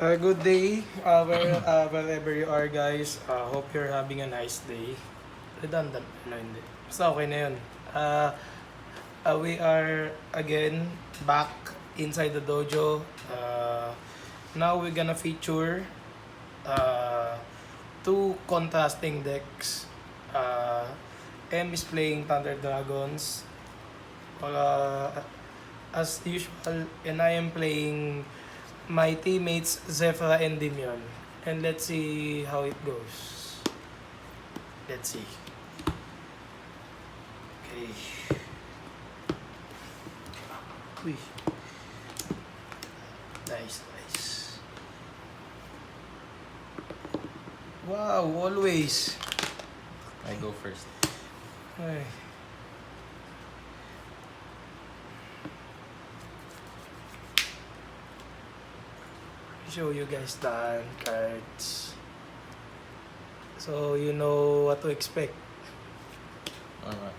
Good day, wherever you are guys. Hope you're having a nice day. Redundant, ano hindi. Basta okay na yun. Uh, we are again back inside the dojo. Now we're gonna feature uh, two contrasting decks. M is playing Thunder Dragons. Uh, as usual, and I am playing my teammates Zefra and Endymion. And let's see how it goes. Let's see. Okay. Uy. Nice, nice. Wow, always. I go first. Ay. Show you guys the hand cards. So you know what to expect. Alright.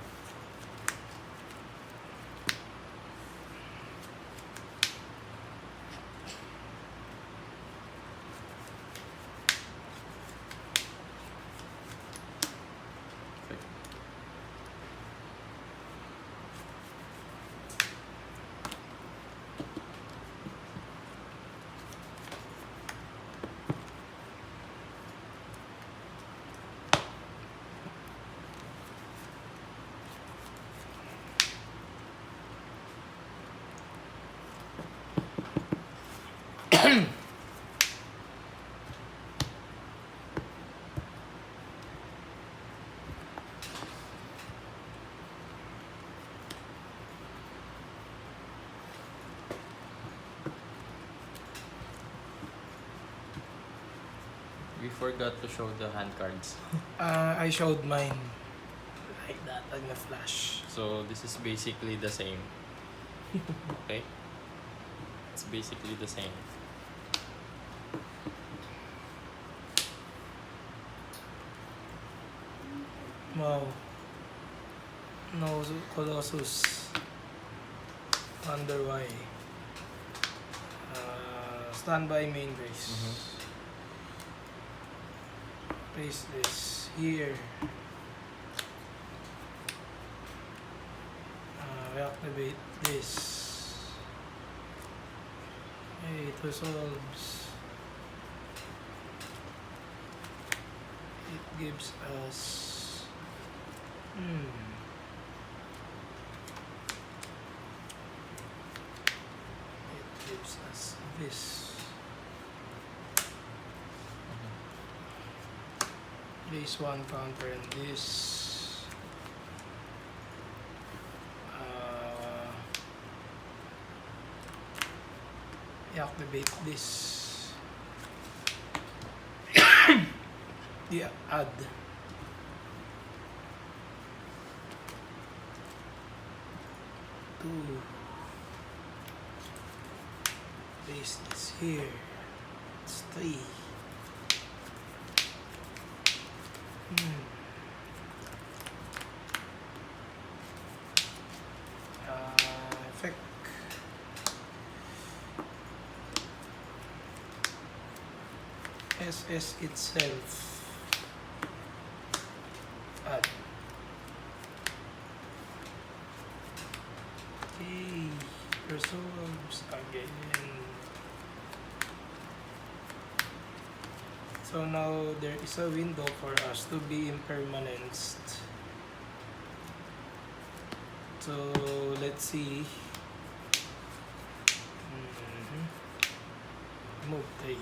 We forgot to show the hand cards. I showed mine like that in a flash. So this is basically the same. Okay? It's basically the same. Wow. No Colossus. Wonder why. Standby main base. Place this here. Reactivate this. Hey, it resolves. It gives us it gives us this. Place one counter and this. Activate this. Yeah, add. Two. Place this here. It's three. Effect. SS itself. Add. Okay. Resolves again. So now there is a window for us to be impermanenced. So let's see. Move 3.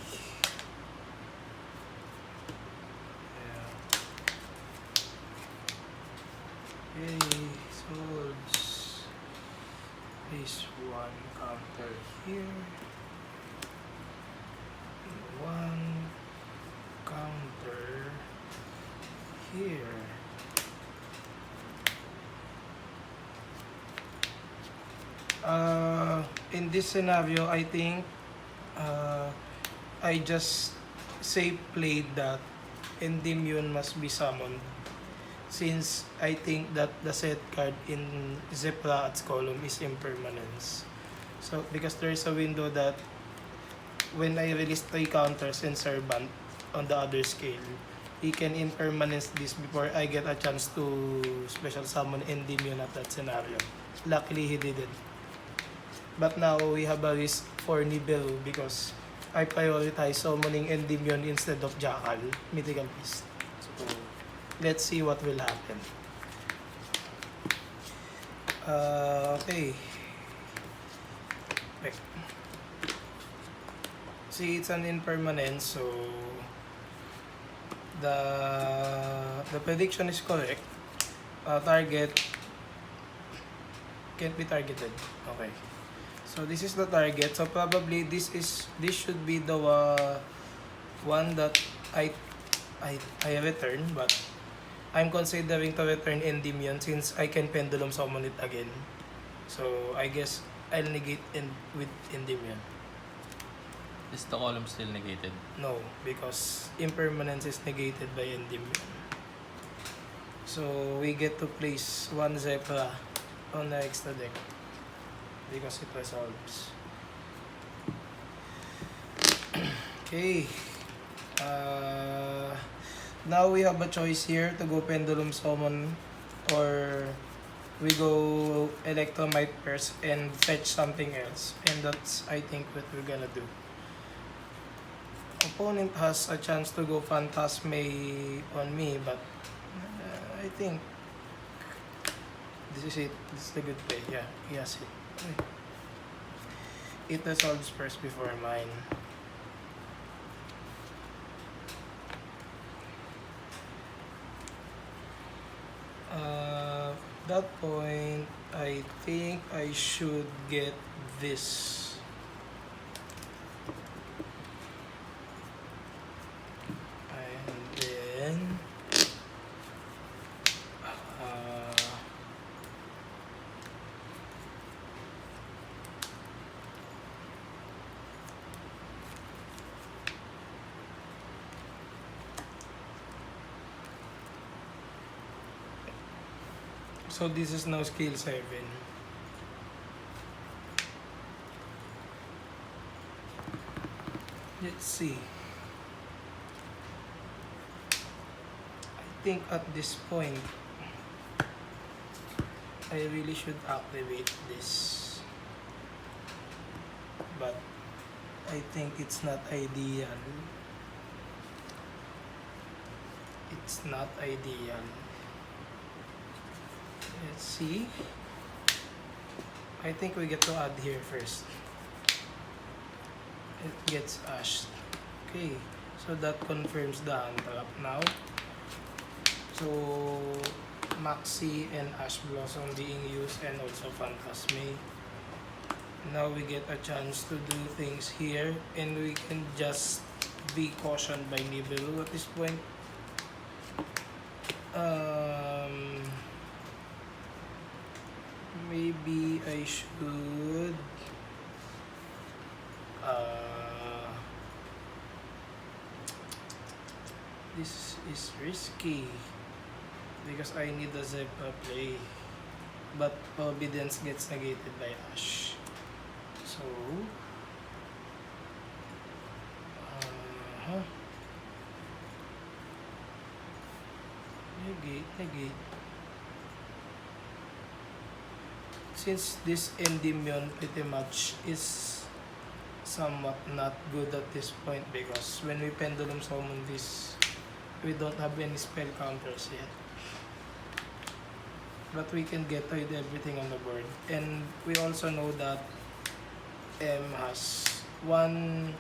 Okay, solves. Place one counter here. One counter here. In this scenario, I think I just safe played that Endymion must be summoned, since I think that the set card in Zefra's column is impermanence. So because there is a window that when I release 3 counters and servant on the other scale, he can impermanence this before I get a chance to special summon Endymion at that scenario. Luckily, he didn't. But now we have a risk for Nibiru because I prioritize summoning Endymion instead of Jackal, Mythical Beast. So, let's see what will happen. Okay. Wait. See, it's an impermanence, so the prediction is correct. Target can't be targeted. Okay. So this is the target. So probably this should be the one that I return, but I'm considering to return Endymion since I can pendulum summon it again. So I guess I'll negate with Endymion. Is the column still negated? No, because impermanence is negated by Endymion. So we get to place 1 Zefra on the extra deck because it resolves. Okay. Now we have a choice here to go pendulum summon or we go electromite first and fetch something else, and that's I think what we're gonna do. Opponent has a chance to go Phantasme on me, but I think this is it. This is the good play. Yeah, he has it. It resolves first before mine. That point, I think I should get this. And then so this is now skill 7. Let's see. I think at this point, I really should activate this. But I think it's not ideal. It's not ideal. Let's see. I think we get to add here first. It gets ashed. Okay, so that confirms the hand trap now. So Maxi and Ash Blossom being used and also Phantasme. Now we get a chance to do things here and we can just be cautioned by Nibiru at this point. Maybe I should this is risky because I need a Zebra play, but Providence gets negated by Ash. So negate. Since this Endymion pretty much is somewhat not good at this point because when we pendulum summon this, we don't have any spell counters yet. But we can get rid everything on the board. And we also know that M has 1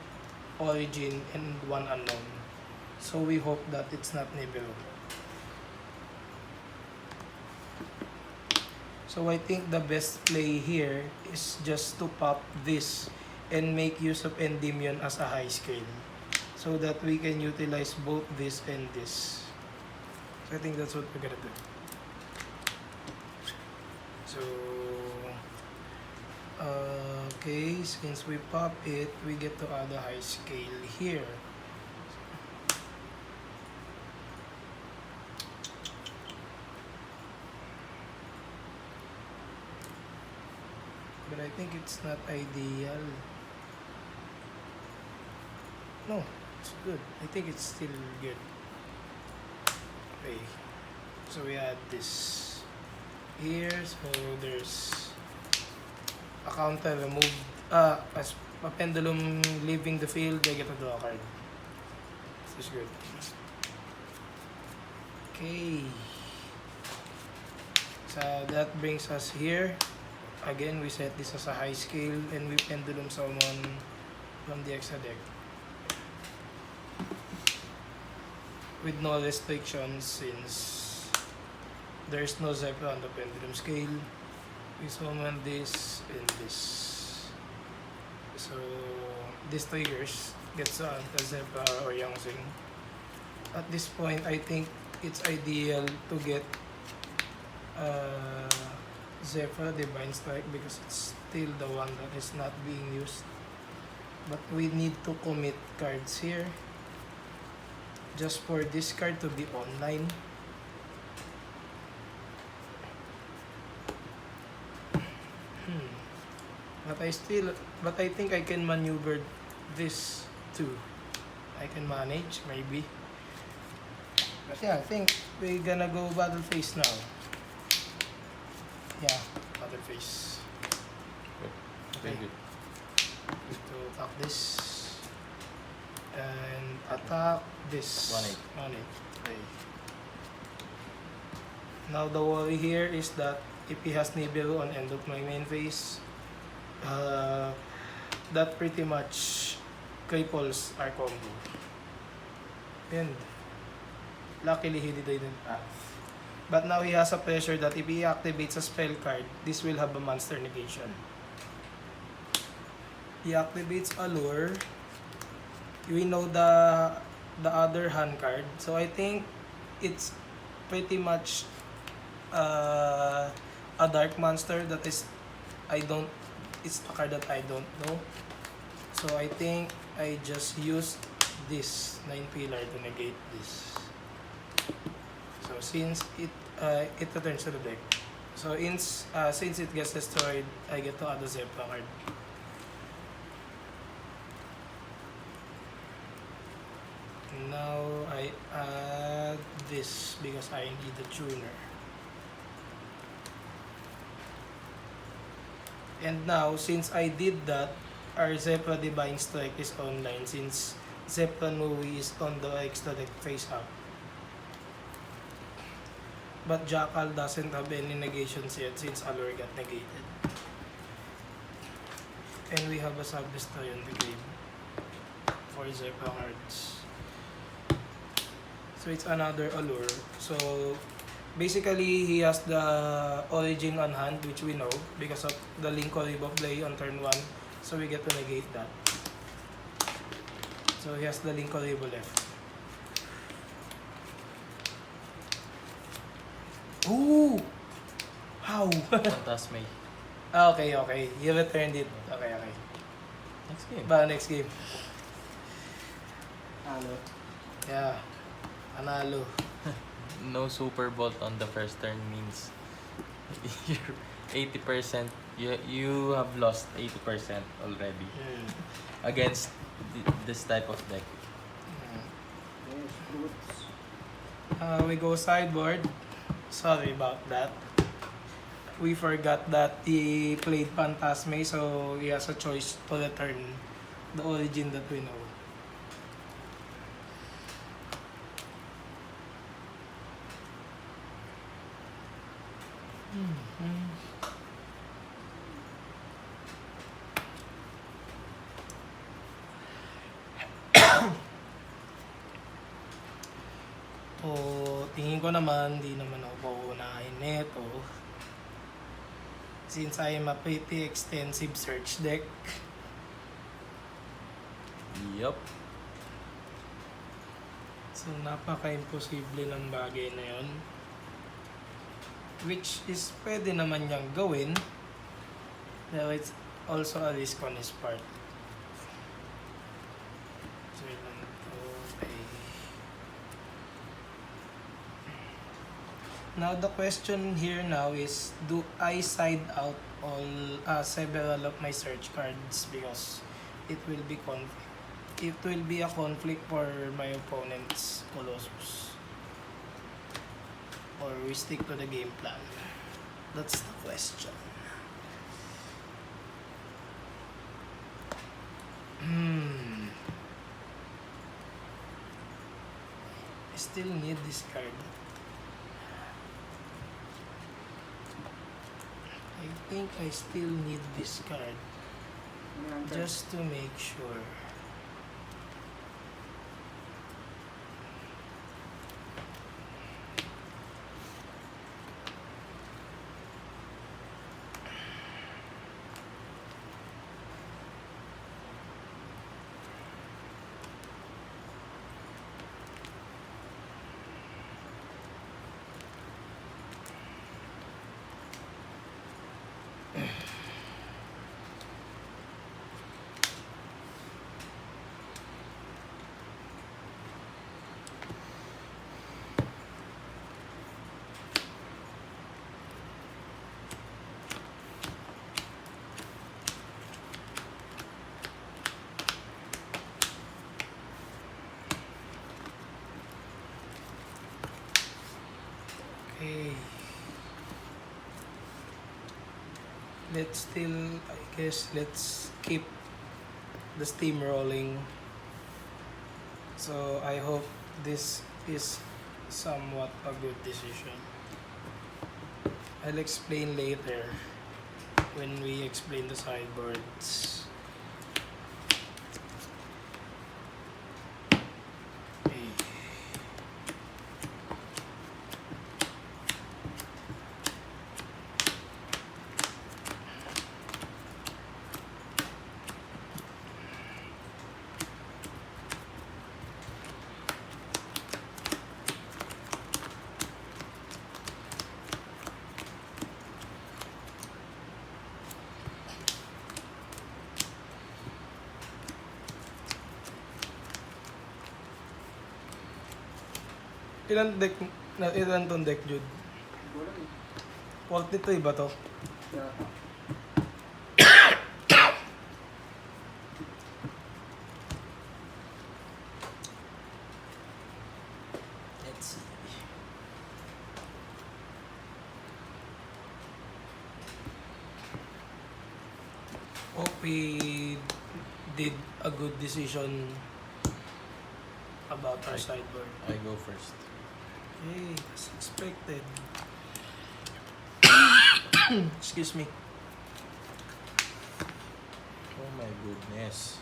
origin and 1 unknown. So we hope that it's not Nibiru. So I think the best play here is just to pop this and make use of Endymion as a high scale so that we can utilize both this and this. So I think that's what we're gonna do. So okay, since we pop it, we get to add a high scale here. But I think it's not ideal. No, it's good. I think it's still good. Okay. So we add this here. So there's a counter removed. As a pendulum leaving the field, I get to draw a card. This is good. Okay. So that brings us here. Again, we set this as a high scale and we pendulum summon from the extra deck. With no restrictions since there's no Zefra on the pendulum scale. We summon this and this. So this triggers gets on the Zefra or Yangsing. At this point, I think it's ideal to get Zefra Divine Strike because it's still the one that is not being used. But we need to commit cards here just for this card to be online. But I think I can maneuver this too. I can manage maybe. But yeah, I think we're gonna go battle phase now. Yeah, battle phase. Okay, good. Need to attack this and attack this. 1-8. 1-8. Okay. Now the worry here is that if he has Nibiru on end of my main phase, that pretty much cripples our combo. And luckily he didn't path. But now he has a pressure that if he activates a spell card, this will have a monster negation. He activates Allure. We know the other hand card. So I think it's pretty much a dark monster that is it's a card that I don't know. So I think I just used this 9 pillar to negate this. So since it returns to the deck. So since it gets destroyed, I get to add a Zefra card. Now I add this because I need a tuner. And now, since I did that, our Zefra Divine Strike is online since Zefra Nui is on the extra deck face up. But Jackal doesn't have any negations yet since Allure got negated. And we have a Sub-Destroy on the game for Zefra cards. So it's another Allure. So basically, he has the Origin on hand, which we know because of the Link Oribo play on turn 1. So we get to negate that. So he has the Link Oribo left. Ooh! How? Fantasme. Okay. You returned it. Okay. Next game. Next game. Ano? Yeah. Analo. No Super Bolt on the first turn means you're 80%. You have lost 80% already against this type of deck. We go sideboard. Sorry about that. We forgot that he played Phantasme, so he has a choice to return the Origin that we know. Tingin ko naman, di naman ako pauunahin nito. Since I am a pretty extensive search deck. Yup. So napaka-imposible ng bagay na yon. Which is pwede naman niyang gawin. Pero it's also a risk on his part. So lang ito. Okay. Now the question here now is, do I side out all several of my search cards because it will be conflict? it will be a conflict for my opponent's Colossus. Or we stick to the game plan? That's the question. I still need this card. I think I still need this card just to make sure. Okay. Let's keep the steam rolling. So I hope this is somewhat a good decision. I'll explain later when we explain the sideboards. Okay. Ilan tong deck, Jude? Walt nito iba to? Let's see. Hope we did a good decision about our sideboard. I go first. Okay, as expected. Excuse me. Oh my goodness.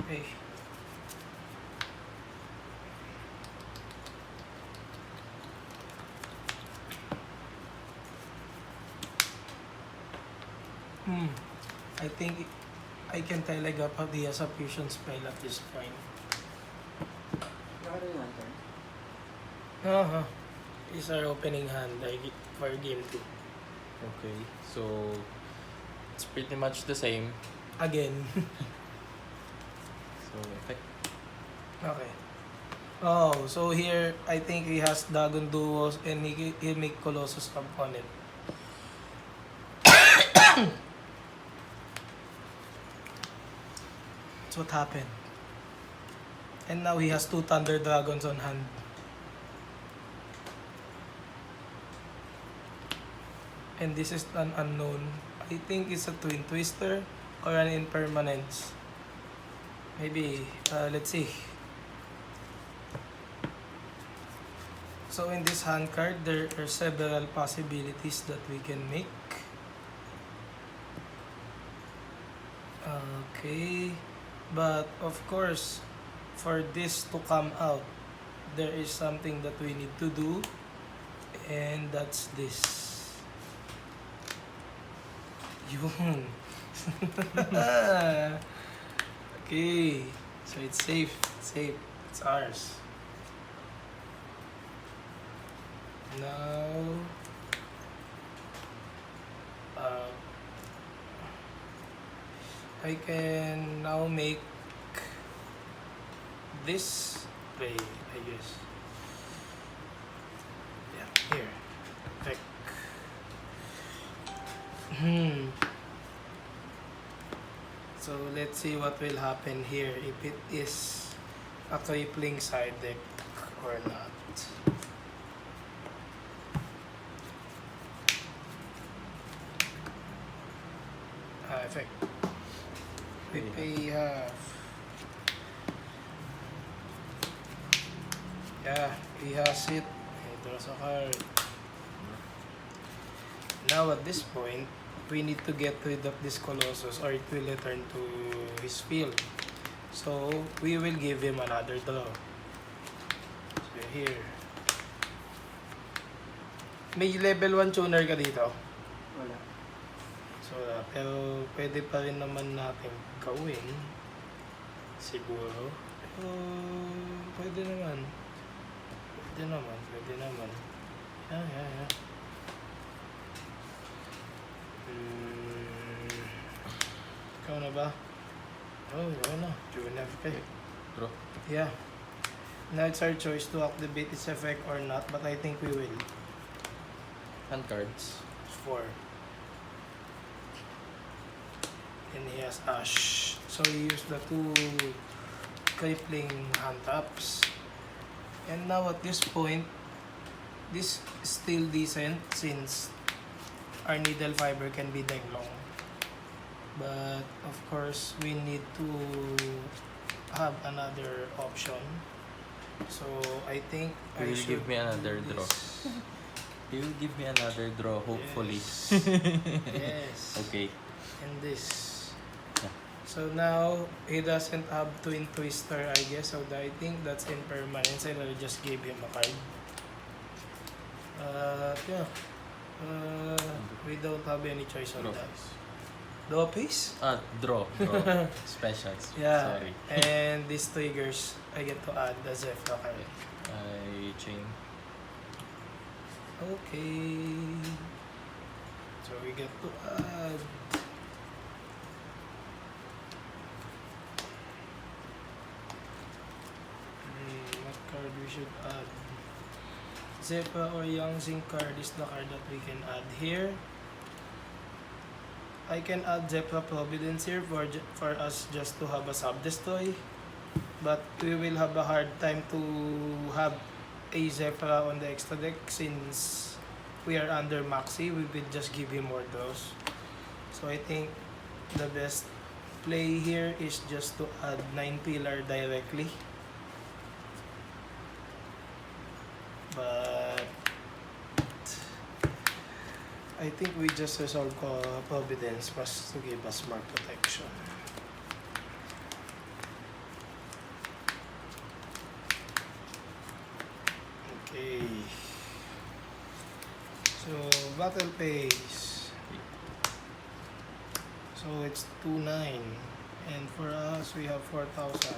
Okay. I think I can telegraph the as a fusion spell at this point. Is our opening hand like for game 2. Okay, so it's pretty much the same. Again. So effect. Okay. Oh, so here I think he has Dragon Duos and he make Colossus component. That's what happened. And now he has 2 Thunder Dragons on hand. And this is an unknown. I think it's a Twin Twister or an Impermanence. Maybe, let's see. So in this hand card, there are several possibilities that we can make. Okay. But of course, for this to come out, there is something that we need to do. And that's this. Yun. Okay. So it's safe. It's safe. It's ours. Now, I can now make this play, I guess. Yeah, here. Like, So let's see what will happen here if it is a crippling side deck or not. Effect. We pay half. Yeah, he has it. He draws a card. Now at this point, we need to get rid of this Colossus or it will return to his field. So, we will give him another draw. So, here. May level 1 tuner ka dito? Wala. So, pero pwede pa rin naman natin gawin. Siguro. Pero, pwede naman. Pwede naman. Yeah. Ikaw na ba? Oh, ikaw na. Jude kayo. Draw. Yeah. Now it's our choice to activate its effect or not, but I think we will. Hand cards. 4. And he has Ash. So he used the 2 crippling hand taps. And now at this point, this is still decent since our needle fiber can be dang long. But of course, we need to have another option. So I think You I will should give me another do draw. this. You will give me another draw, hopefully. Yes. Okay. And this. Yeah. So now he doesn't have twin twister, I guess. So I think that's impermanence. I just gave him a card. Yeah. We don't have any choice on Draw. that. Draw piece? Draw. Specials. Yeah. Sorry. And this triggers, I get to add the Zefra card. I chain. Okay. So we get to add. What card we should add? Zefra or Yangzing card is the card that we can add here. I can add Zefra Providence here for us just to have a sub-destroy. But we will have a hard time to have a Zefra on the extra deck since we are under Maxi. We will just give him more draws. So I think the best play here is just to add 9 pillar directly. But I think we just resolve Providence just to give us more protection. Okay. So battle pace. So it's 2-9, and for us we have 4,000.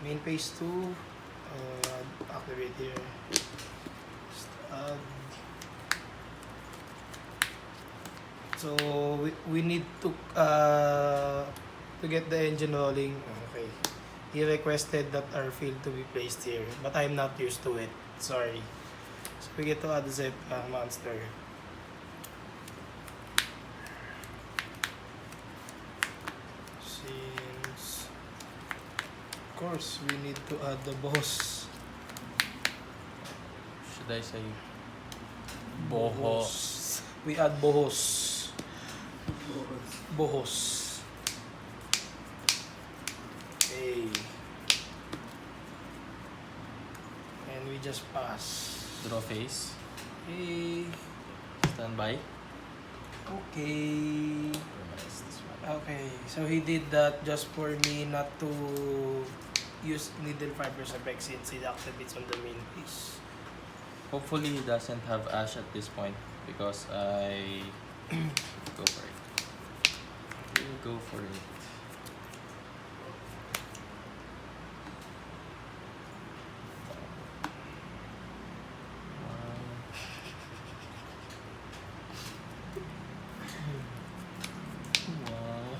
Main pace 2. Activate here. Just add. So we need to get the engine rolling. Okay. He requested that our field to be placed here, but I'm not used to it. Sorry. So we get to add the Zep monster. Since of course we need to add the boss. Should I say Bohos? We add Bohos. Bohos. Okay. And we just pass. Draw face. Okay. Stand by. Okay. Revise this one. Okay. So he did that just for me not to use needle fibers effect since it activates on the main piece. Hopefully he doesn't have Ash at this point because I go for it. We'll go for it. Wow.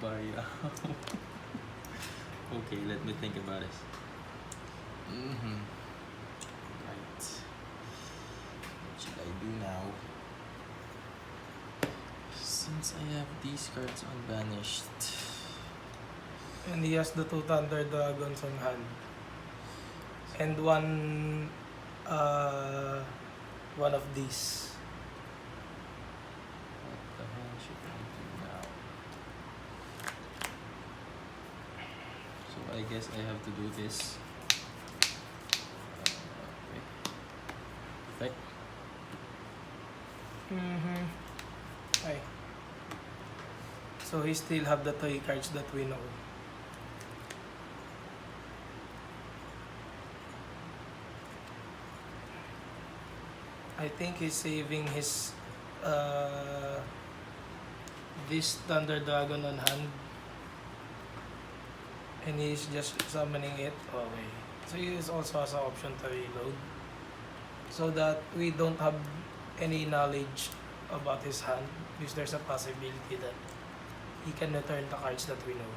Bye. Okay, let me think about it. Right. What should I do now? Since I have these cards unbanished, And he has the 2 Thunder Dragons on hand. And one of these. what the hell should I do now? So I guess I have to do this. Okay. Effect. Okay. So he still have the 3 cards that we know. I think he's saving his this Thunder Dragon on hand. And he's just summoning it. Okay. So he is also has an option to reload. So that we don't have any knowledge about his hand. Because there's a possibility that he can return the cards that we know.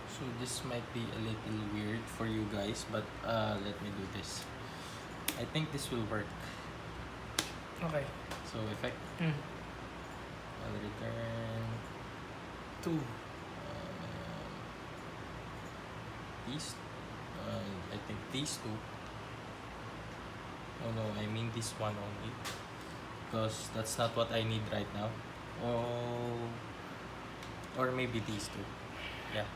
So this might be a little weird for you guys, but let me do this. I think this will work. Okay. So effect. I'll return 2. these. I think these 2. Oh no, I mean this one only, because that's not what I need right now. Oh, or maybe these 2. Yeah.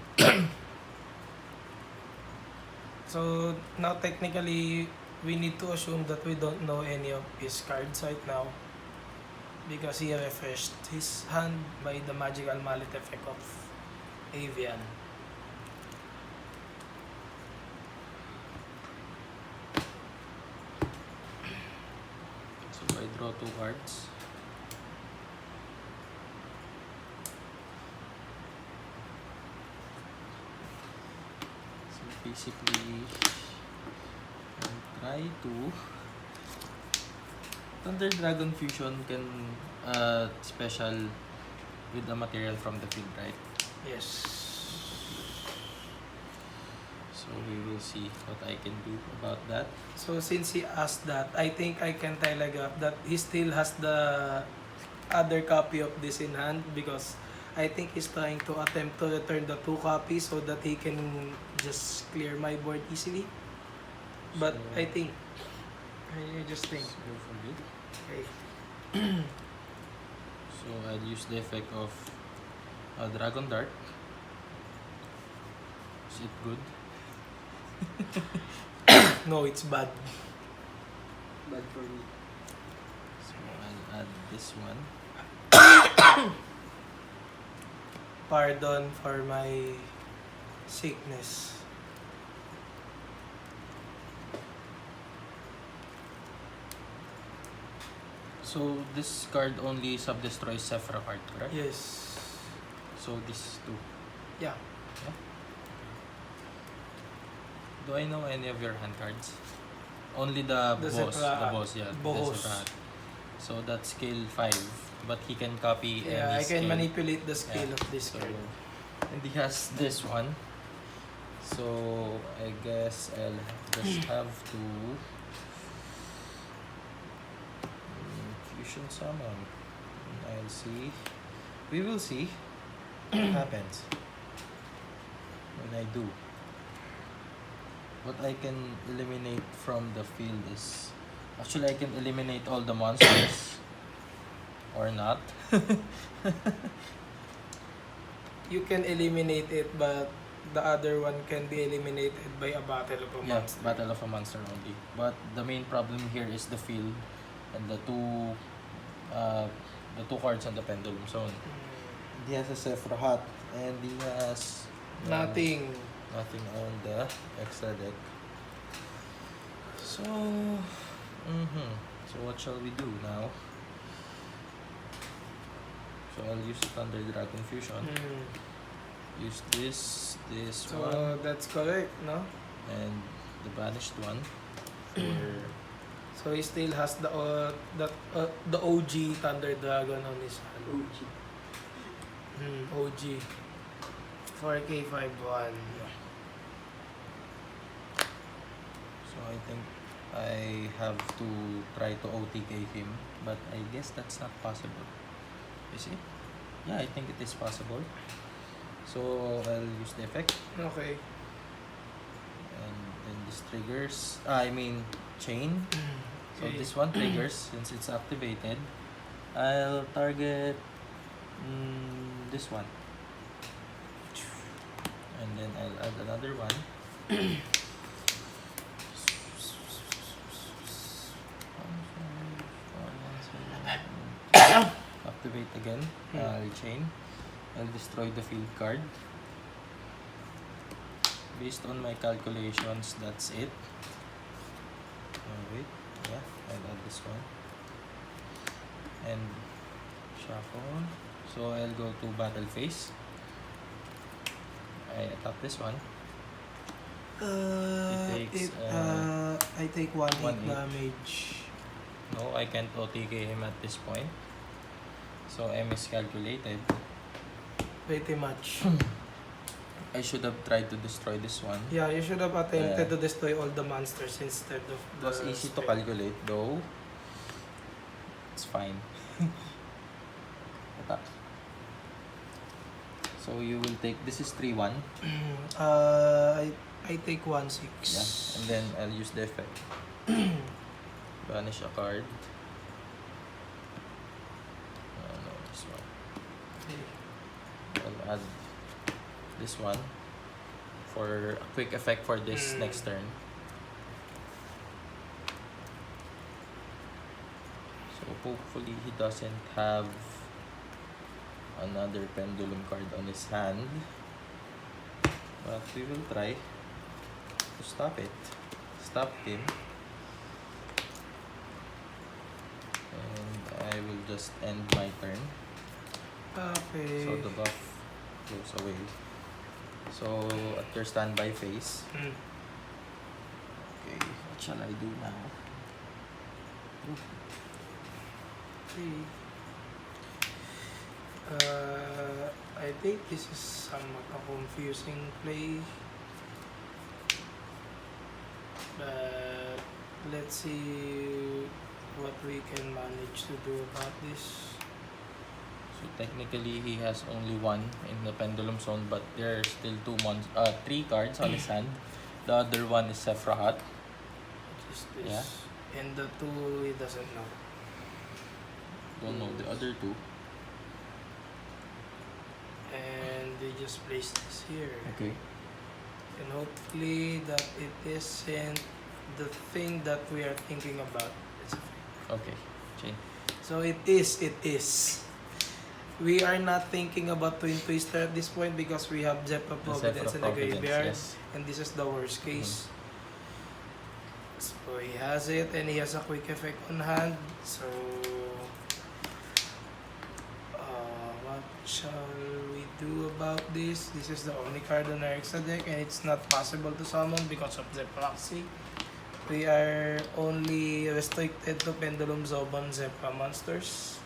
So now technically we need to assume that we don't know any of his cards right now because he refreshed his hand by the magical mallet effect of Avian. So I draw 2 cards. So basically, I'll try to. Thunder Dragon Fusion can special with the material from the field, right? Yes. So we will see what I can do about that. So since he asked that, I think I can telegraph that he still has the other copy of this in hand because I think he's trying to attempt to return the 2 copies so that he can just clear my board easily. But So, I just think. So for good. Okay. So I'll use the effect of Dragon Dart. Is it good? No, it's bad. Bad for me. So I'll add this one. Pardon for my sickness. So this card only sub-destroys Zefra card, correct? Yes. So this 2. Yeah. Do I know any of your hand cards? Only the boss. Zefra, The boss, yeah. boss. The Zefra. So that's scale 5. But he can copy Yeah, any I can scale. manipulate the scale Yeah. of this So, card. and he has this one. So I guess I'll just have to fusion summon. And I'll see. We will see what happens when I do. What I can eliminate from the field is actually I can eliminate all the monsters or not. You can eliminate it, but the other one can be eliminated by a battle of a Yeah, monster. battle of a monster only. But the main problem here is the field and the two cards on the pendulum zone. He has a Zefra Hat and he has Nothing. nothing on the extra deck. So, so what shall we do now? So I'll use the Thunder Dragon Fusion. Use this So one, that's correct, no? and the banished one for So he still has the OG Thunder Dragon on his hand. OG. OG. 4K 5-1. So I think I have to try to OTK him, but I guess that's not possible. Is it? Yeah, I think it is possible. So I'll use the effect, Okay. and then this triggers. I mean chain. So Okay. this one triggers since it's activated. I'll target this one, and then I'll add another one. Activate again. I'll chain. I'll destroy the field card. Based on my calculations, that's it. Wait, yeah, I'll add this one. And shuffle. So I'll go to battle phase. I attack this one. I take 1/8 1/8. damage. No, I can't OTK him at this point. So I miscalculated. Pretty much. I should have tried to destroy this one. Yeah, you should have attempted to destroy all the monsters instead of It the was easy to spell. calculate though. It's fine. Attack. So you will take, this is 3-1. I take 1/6. Yeah. And then I'll use the effect. Banish a card. No, this one. I'll add this one for a quick effect for this next turn. So hopefully he doesn't have another pendulum card on his hand. But we will try to stop it. Stop him. And I will just end my turn. Okay. So the buff goes away. So at your standby phase. Okay, what shall I do now? Okay. I think this is somewhat a confusing play. But let's see what we can manage to do about this. So technically he has only one in the pendulum zone, but there are still 3 cards on his hand. The other one is Zefra. What is this? Yeah. And the 2 he doesn't know. Don't know the other 2. And they just place this here. Okay. And hopefully that it isn't the thing that we are thinking about. It's a fake. Okay. Chain. So it is. We are not thinking about Twin Twister at this point because we have Zefra The Providence Zefra in the Providence, graveyard. yes. And this is the worst case. So he has it and he has a quick effect on hand. So what shall we do about this? This is the only card on our extra deck and it's not possible to summon because of the proxy. We are only restricted to Pendulum Zobon Zefra monsters.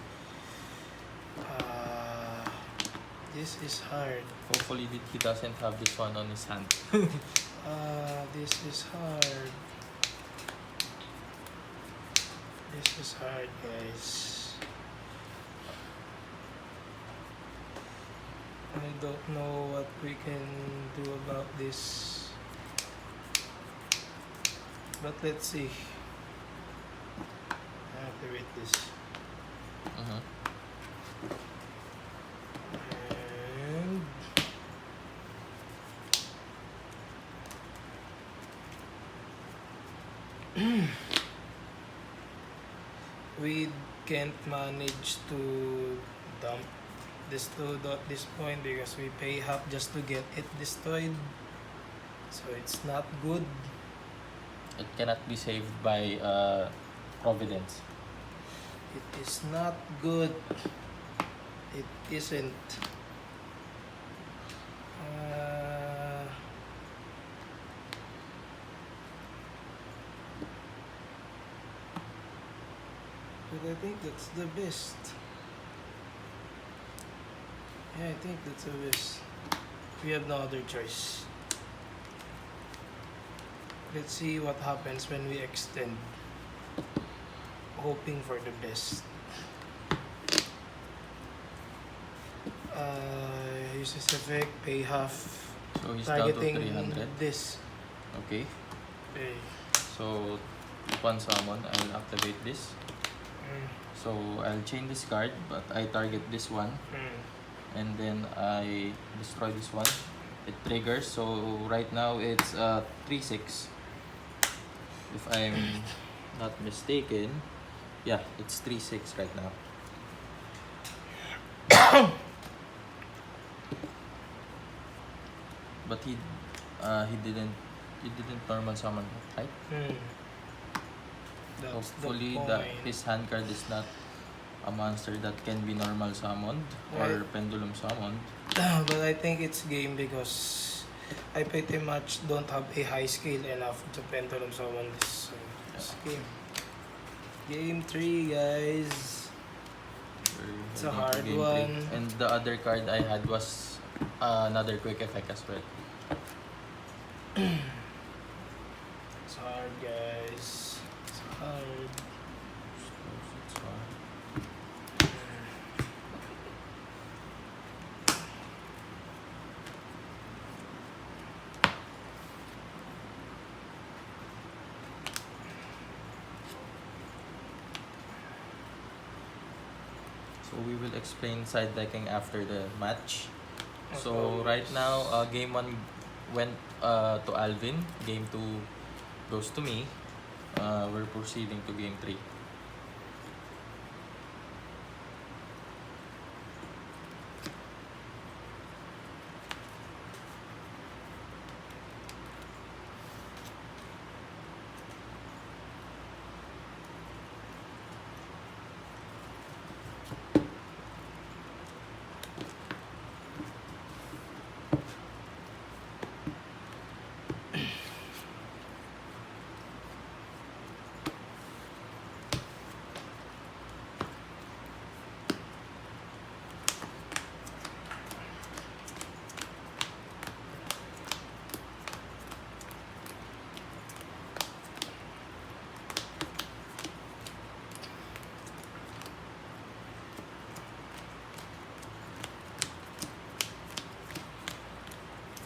This is hard. Hopefully he doesn't have this one on his hand. This is hard. This is hard, guys. I don't know what we can do about this. But let's see. Activate this. Uh-huh. And we can't manage to dump this Ludo at this point because we pay half just to get it destroyed. So it's not good. It cannot be saved by Providence. It is not good. It isn't. But I think that's the best. Yeah, I think that's the best. We have no other choice. Let's see what happens when we extend. Hoping for the best. Use this effect, pay half. So he's down to Targeting 300. this. Okay. Okay. So upon summon, I'll activate this. So I'll chain this card, but I target this one, and then I destroy this one. It triggers. So right now it's 3-6. If I'm not mistaken, yeah, it's 3-6 right now. But he didn't normal summon, right? That's Hopefully the that point. his hand card is not a monster that can be normal summoned or Right. pendulum summoned. But I think it's game because I pretty much don't have a high skill enough to pendulum summon this. So it's game. Game 3, guys. We're It's a heading to hard game one. 3. And the other card I had was another quick effect as well. It's hard, guys. It's hard. It's hard. So we will explain side decking after the match. So right now, game 1 went to Alvin. Game 2 goes to me. We're proceeding to game 3.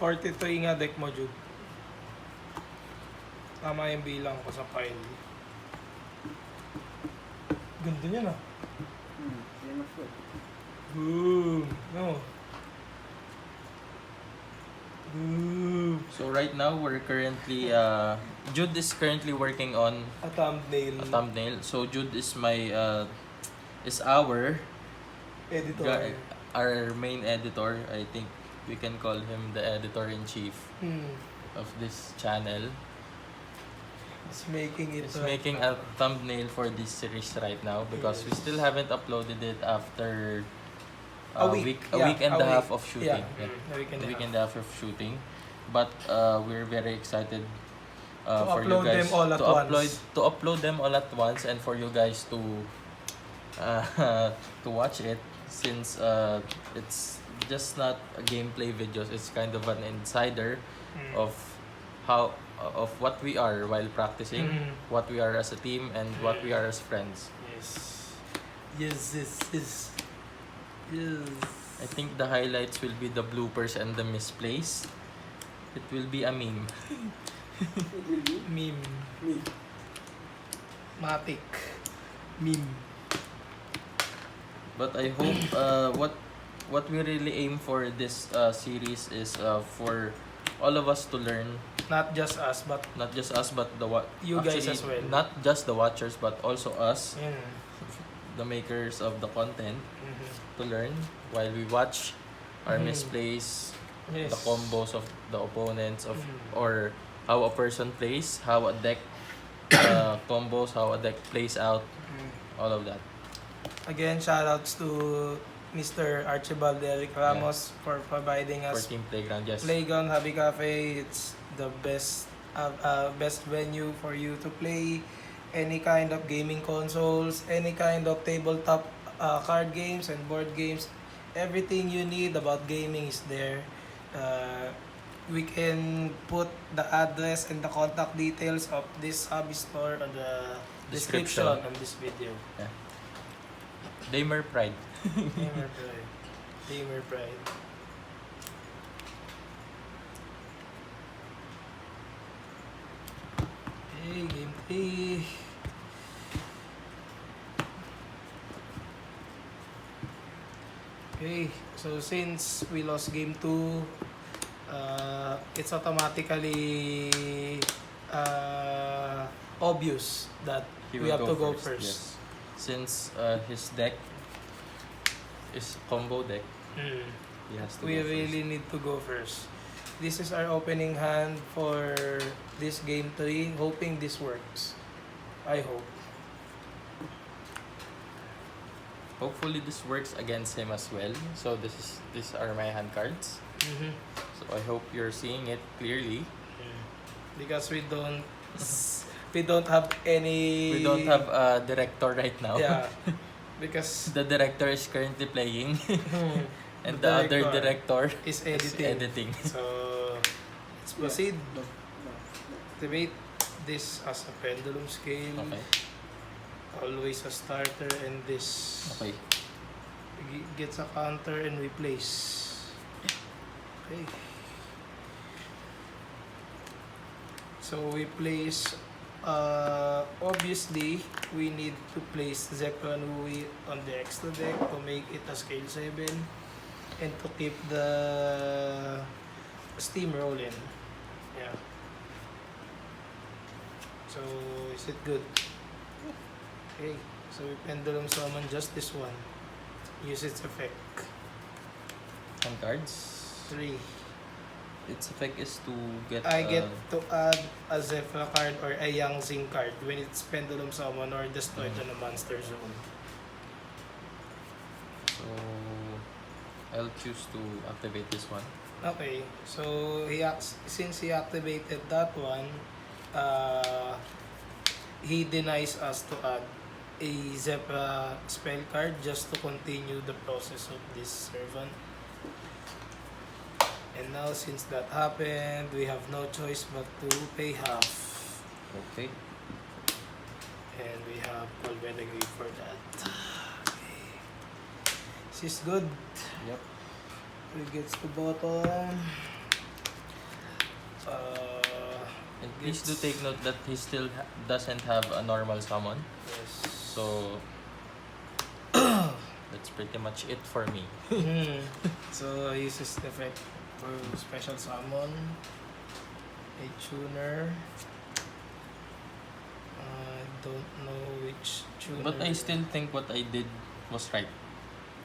$43 nga deck mo, Jude. Tama yung bilang ko sa pile. Ganda niya na. Yan ang foot. Boom! No. Boom! So right now, we're currently Jude is currently working on A thumbnail. a thumbnail. So Jude is my is our Editor. our main editor. I think we can call him the editor-in-chief of this channel. It's making it. He's making a thumbnail for this series right now because we still haven't uploaded it after A week. a Yeah, week and a a half week. of shooting. Yeah. A week and A a week half. and a half of shooting. But we're very excited To for you upload guys them all at once. to upload them all at once and for you guys to to watch it since it's just not a gameplay videos. It's kind of an insider of how of what we are while practicing, what we are as a team, and what we are as friends. Yes. Yes, yes, yes. Yes. I think the highlights will be the bloopers and the misplays. It will be a meme. It will be Meme. me. Matic. Meme. But I hope what we really aim for this series is for all of us to learn, Not just us, but not just us but You guys as well. not just the watchers but also us, yun. the makers of the content, Mhm. to learn while we watch our Mhm. misplays, Yes. the combos of the opponents of Mhm. or how a person plays, how a deck combos, how a deck plays out, Mhm. all of that. Again, shoutouts to Mr. Archibald Eric Ramos for providing For us Team Playground, yes. Playground Hobby Cafe. It's the best venue for you to play any kind of gaming consoles, any kind of tabletop card games and board games. Everything you need about gaming is there. We can put the address and the contact details of this hobby store on the description on this video. Yeah. Damer Pride. Gamer Pride. Gamer Pride. Hey, game 3. Okay, so since we lost game 2, it's automatically obvious that He we will have to go Yes. first. Since his deck is combo deck, Mm. he has to We go really need to go first. This is our opening hand for this game 3. Hoping this works. I hope. Hopefully this works against him as well. So these are my hand cards. Mm-hmm. So I hope you're seeing it clearly. Because we don't have any. We don't have a director right now. Yeah. Because The director is currently playing and the The other director is is editing. editing. So let's proceed. No. Activate this as a pendulum scale. Okay. Always a starter, and this Okay. gets a counter and we place. Okay. So we place. Obviously, we need to place Zefra on the extra deck to make it a scale 7 and to keep the steam rolling. Yeah. So is it good? Okay. So we pendulum summon just this one. Use its effect. Hand cards. 3. Its effect is to get. I get to add a Zefra card or a Young Zing card when it's pendulum summon or destroyed on a monster zone. So I'll choose to activate this one. Okay, so since he activated that one, he denies us to add a Zefra spell card just to continue the process of this servant. And now since that happened, we have no choice but to pay half. Okay. And we have already agreed for that. Okay. This is good. Yep. We gets to bottom. And please do take note that he still doesn't have a normal summon. Yes. So that's pretty much it for me. So he uses the effect for special summon. A tuner. I don't know which tuner. But I still think what I did was right.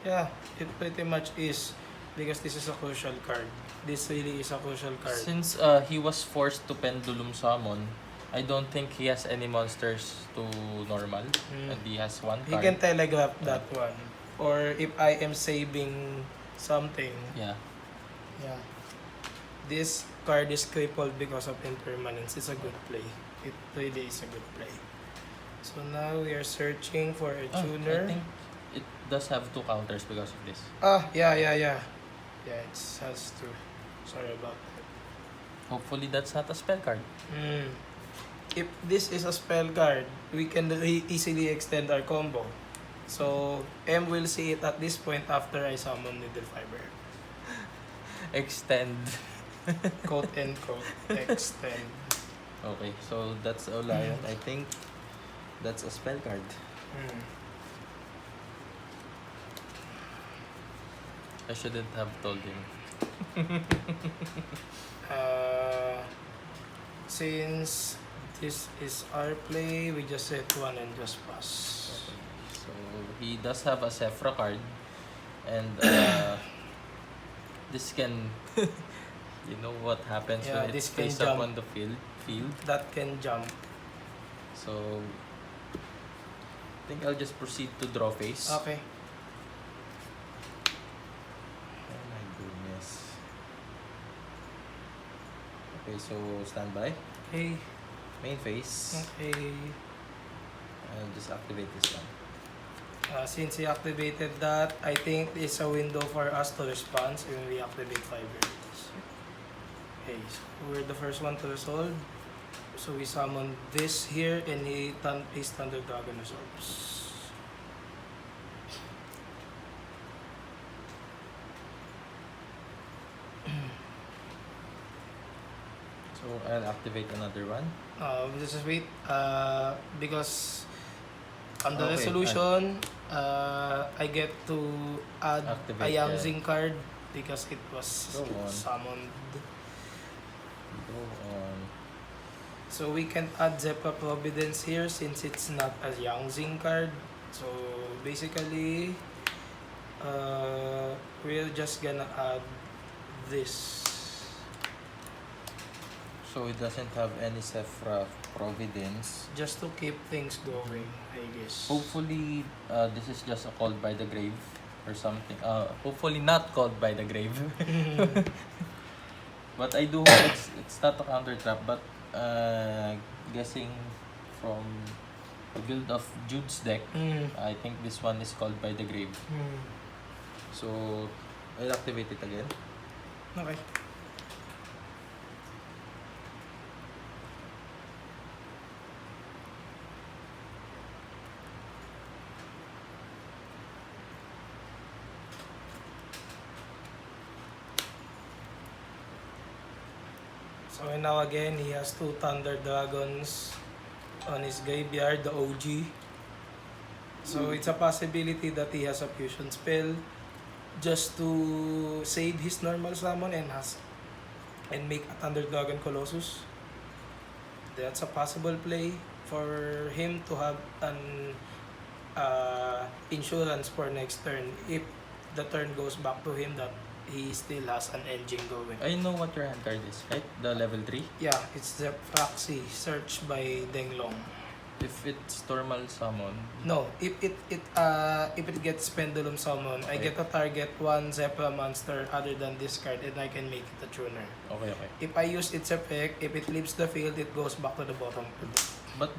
Yeah, it pretty much is. Because this is a crucial card. This really is a crucial card. Since he was forced to pendulum summon, I don't think he has any monsters to normal. And he has one He card. can telegraph that one. Or if I am saving something. Yeah. Yeah. This card is crippled because of impermanence. It's a good play. It really is a good play. So now we are searching for a tuner. I think it does have 2 counters because of this. Yeah. Yeah, it has to. Sorry about that. Hopefully that's not a spell card. If this is a spell card, we can easily extend our combo. So, M will see it at this point after I summon Needle Fiber. Extend. Quote and quote, extend. Okay, so that's all I think that's a spell card. I shouldn't have told him. Since this is our play, we just set 1 and just pass. Okay. So he does have a Zefra card, and this can, you know what happens Yeah, when this it's can face up jump. on the field. That can jump. So I think I'll just proceed to draw face. Okay. Oh my goodness. Okay, so standby. Okay. Main phase. Okay. I'll just activate this one. Since he activated that, I think it's a window for us to respond when we activate 5 abilities. Okay, so we're the first one to resolve. So we summon this here and he's Thunder Dragon resolves. So I'll activate another one. Just wait, because on the Okay, resolution, I get to add Activate a the- Yangzing card because it was Go on. summoned. Go on. So we can add Zefra Providence here since it's not a Yangzing card. So basically, we're just gonna add this. So it doesn't have any Zefra Providence. Just to keep things going, I guess. Hopefully, this is just a called by the grave or something. Hopefully not called by the grave. But I do hope it's not a counter trap. But guessing from the build of Jude's deck, I think this one is called by the grave. So I'll activate it again. Okay. So now again, he has 2 Thunder Dragons on his graveyard, the OG. So it's a possibility that he has a fusion spell just to save his normal summon and make a Thunder Dragon Colossus. That's a possible play for him to have an insurance for next turn if the turn goes back to him that he still has an engine going. I know what your hand card is, right? The level 3. Yeah, it's the Proxy searched by Denglong. If it's normal summon, No, if it gets Pendulum Summon, I Okay. get to target 1 Zefra monster other than this card and I can make it a tuner. okay. If I use its effect, if it leaves the field, it goes back to the bottom. But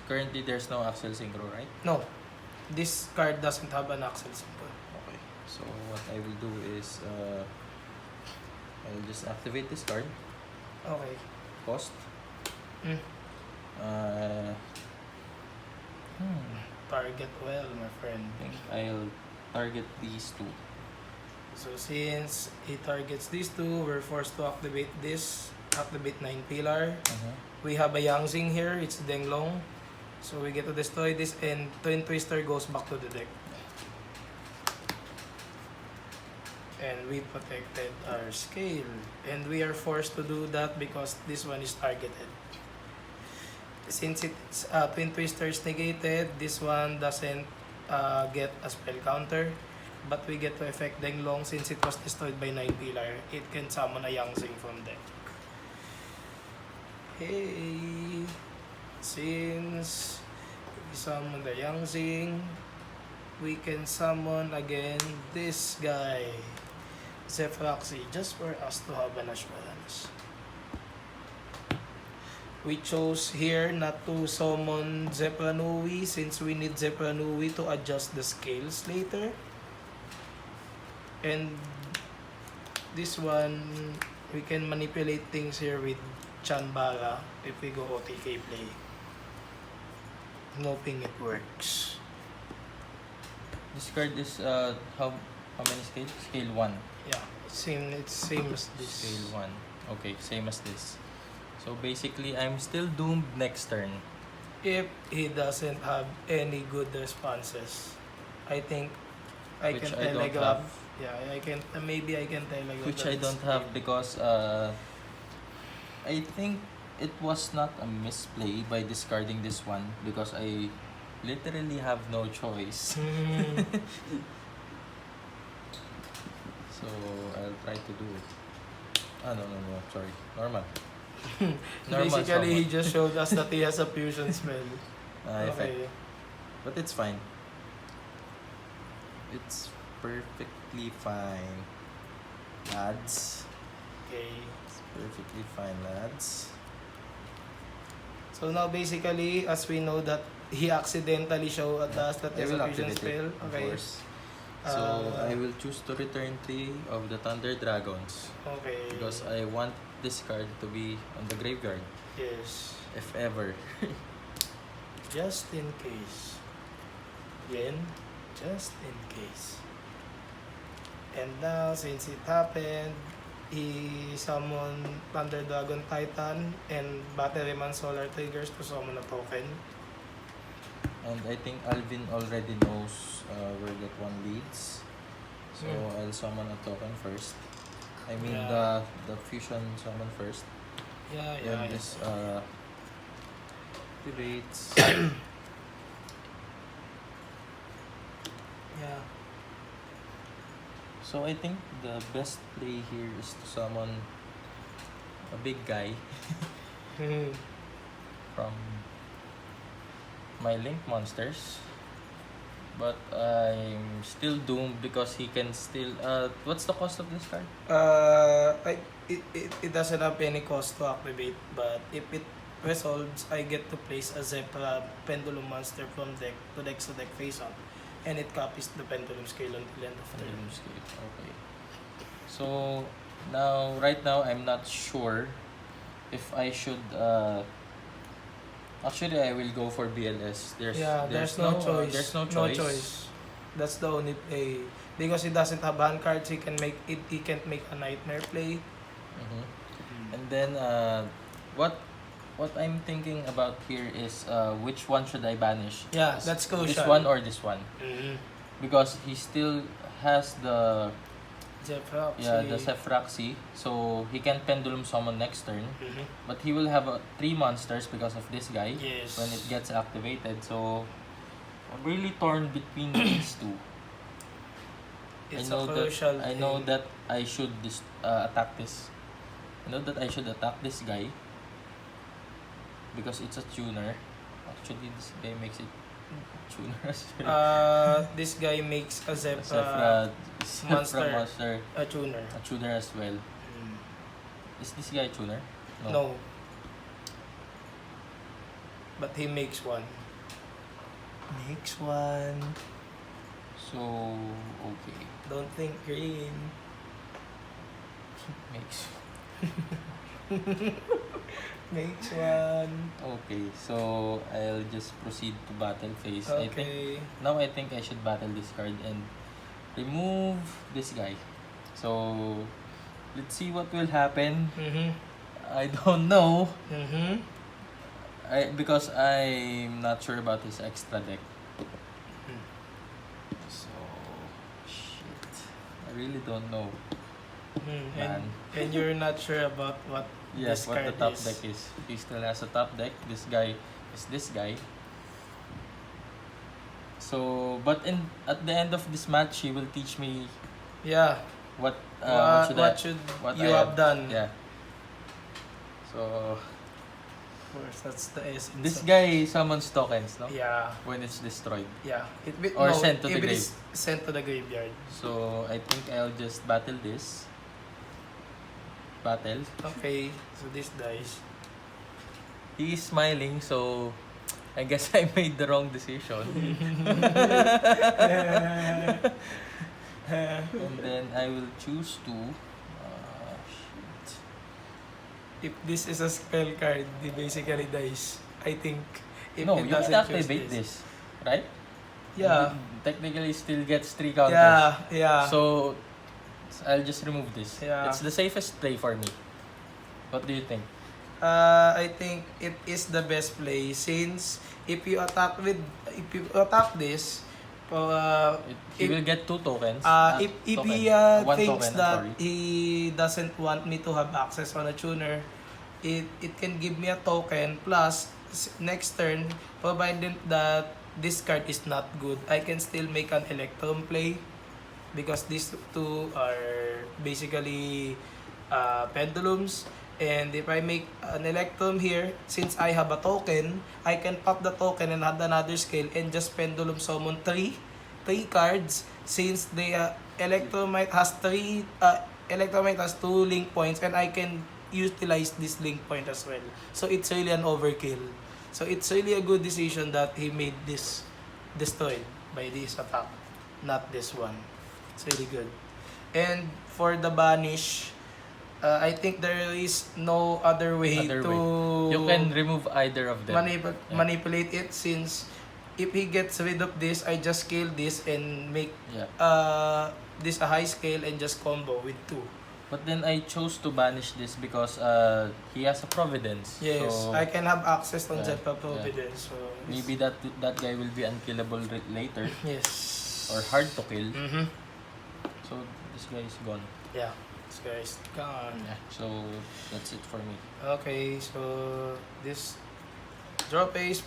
currently there's no Axel Synchro, right? No, this card doesn't have an Axel symbol. Okay. So what I will do is I'll just activate this card. Okay. Cost. Mm. Target well, my friend. I think I'll target these two. So since he targets these 2, we're forced to activate this. Activate 9 Pillar. We have a Yangzing here, it's Denglong. So we get to destroy this and Twin Twister goes back to the deck. And we protected our scale. And we are forced to do that because this one is targeted. Since it's Twin Twister is negated, this one doesn't get a spell counter. But we get to effect Denglong since it was destroyed by 9 Pillar. It can summon a Yangzing from deck. Hey, since we summon the Yangzing, we can summon again this guy, Zefraxi, just for us to have an assurance. We chose here not to summon Zepranui since we need Zepranui to adjust the scales later. And this one, we can manipulate things here with Chanbara if we go OTK play. Hoping it works. This card is how many scale? Scale 1. Yeah, it's same as this. Scale 1. Okay, same as this. So basically, I'm still doomed next turn. If he doesn't have any good responses, I think I Which can I don't telegraph. have. Yeah, I can. Maybe I can telegraph. Which that I it's don't have failed. because I think it was not a misplay by discarding this one because I literally have no choice. Hmm. So I'll try to do it. No, sorry. Normal. Basically, he summon. just showed us that he has a fusion spell. Effect. Okay. But it's fine. It's perfectly fine, lads. Okay. It's perfectly fine, lads. So now basically, as we know that he accidentally showed us that I there's will a fusion activate it, spell. of Okay. course. So I will choose to return 3 of the Thunder Dragons Okay. because I want this card to be on the graveyard, Yes. if ever. Just in case. Again, just in case. And now, since it happened, he summoned Thunder Dragon Titan and Batteryman Solar Triggers to summon a token. And I think Alvin already knows where that one leads. So I'll summon a token first. I mean Yeah. the fusion summon first. Yeah, Then this activates. Yeah. So I think the best play here is to summon a big guy Hmm. from my link monsters. But I'm still doomed because he can still what's the cost of this card? It doesn't have any cost to activate, but if it resolves, I get to place a Zefra Pendulum monster from deck to deck face up, and it copies the Pendulum scale until end of turn. Pendulum scale. Okay. So right now I'm not sure if I should actually I will go for BLS. There's no choice. There's no No choice. choice. That's the only play. Because he doesn't have hand cards, he can't make a nightmare play. Mhm. And then what I'm thinking about here is which one should I banish? Yeah, that's crucial. This one or this one? Mm-hmm. Because he still has the Zefra. the Zefraxy, so he can pendulum summon next turn. Mm-hmm. But he will have 3 monsters because of this guy Yes. when it gets activated. So I'm really torn between these two. It's I know a crucial that I should attack this. I know that I should attack this guy because it's a tuner. Actually, this guy makes it tuner as well. This guy makes a Zefra monster. monster, A tuner. a tuner as well. Is this guy a tuner? No. But he makes one. Makes one. So okay, Don't think green. makes. Makes one. Okay, so I'll just proceed to battle phase. Okay. I think I should battle this card and remove this guy. So let's see what will happen. Mm-hmm. I don't know. Mm-hmm. Because I'm not sure about his extra deck. So shit. I really don't know. Man. And you're not sure about what Yes, this what the card top is. deck is. He still has a top deck. This guy is this guy. So, but at the end of this match, he will teach me Yeah. what What should should you have done? Yeah. So Of course, that's the essence. this of- guy summons tokens, no? Yeah. When it's destroyed. Yeah. Or sent to the if it grave. is sent to the graveyard. So I think I'll just battle this. Battle. Okay. So this dies. He is smiling, so I guess I made the wrong decision. And then I will choose to. Shit. If this is a spell card, he basically dies. I think. If No, it you can doesn't choose activate this, right? Yeah. Technically, still gets 3 counters. Yeah. So I'll just remove this. Yeah. It's the safest play for me. What do you think? I think it is the best play since if you attack this, He if- will get 2 tokens. if token. he One thinks token, I'm that sorry. he doesn't want me to have access on a tuner, it can give me a token plus next turn, provided that this card is not good, I can still make an Electrum play because these two are basically pendulums. And if I make an Electrum here, since I have a token, I can pop the token and add another scale and just pendulum summon 3 cards. Since the Electromite has 2 link points, and I can utilize this link point as well. So it's really an overkill. So it's really a good decision that he made this destroyed by this attack, not this one. It's really good. And for the banish, I think there is no other way Other to way. You can remove either of them. Yeah. manipulate it, since if he gets rid of this, I just scale this and make Yeah. this a high scale and just combo with 2. But then I chose to banish this because he has a Providence. Yes, So I can have access on Yeah, Zefra Providence. So maybe that guy will be unkillable later yes. or hard to kill. Mm-hmm. So this guy is gone. Yeah, this guy's gone. Yeah. So that's it for me. Okay, so this draw phase,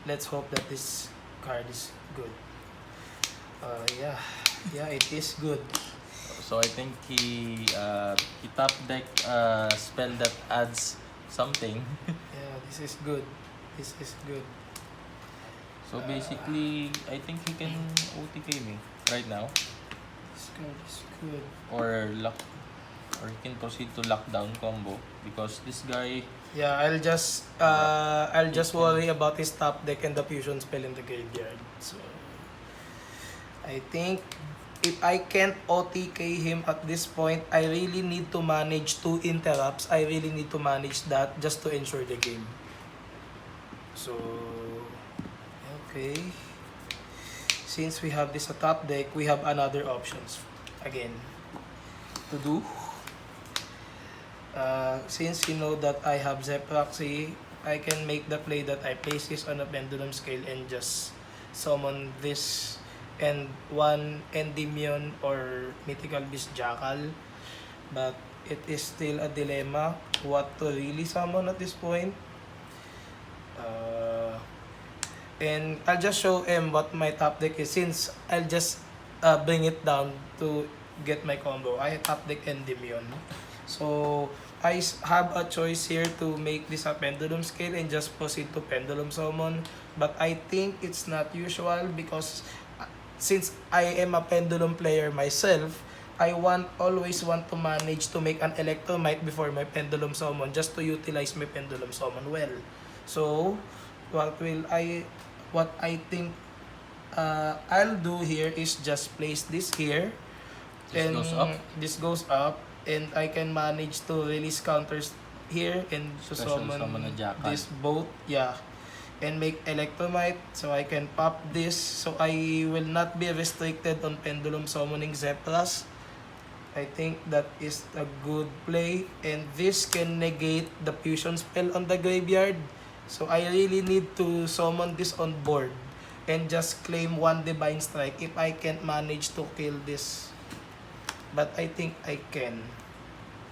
let's hope that this card is good. Yeah, it is good. So I think he top deck spell that adds something. Yeah, this is good. This is good. So basically, I think he can OTK me right now, This card is good. or he can proceed to lockdown combo because this guy. Yeah, I'll just worry about his top deck and the fusion spell in the graveyard. So I think if I can't OTK him at this point, I really need to manage 2 interrupts. I really need to manage that just to ensure the game. So okay. Since we have this top deck, we have another options again to do. Since you know that I have Zeproxy, I can make the play that I place this on a pendulum scale and just summon this and one Endymion or Mythical Beast Jackal. But it is still a dilemma what to really summon at this point. And I'll just show him what my top deck is, since I'll just bring it down to get my combo. I top deck Endymion. So I have a choice here to make this a pendulum scale and just proceed to pendulum summon. But I think it's not usual because since I am a pendulum player myself, I always want to manage to make an electromite before my pendulum summon just to utilize my pendulum summon well. So what I think I'll do here is just place this here. This and goes up. This goes up, and I can manage to release counters here and to Special summon summon a Jackal. this both, yeah, and make electromite, so I can pop this, so I will not be restricted on pendulum summoning Zepras. I think that is a good play, and this can negate the fusion spell on the graveyard. So I really need to summon this on board and just claim 1 Divine Strike if I can't manage to kill this. But I think I can,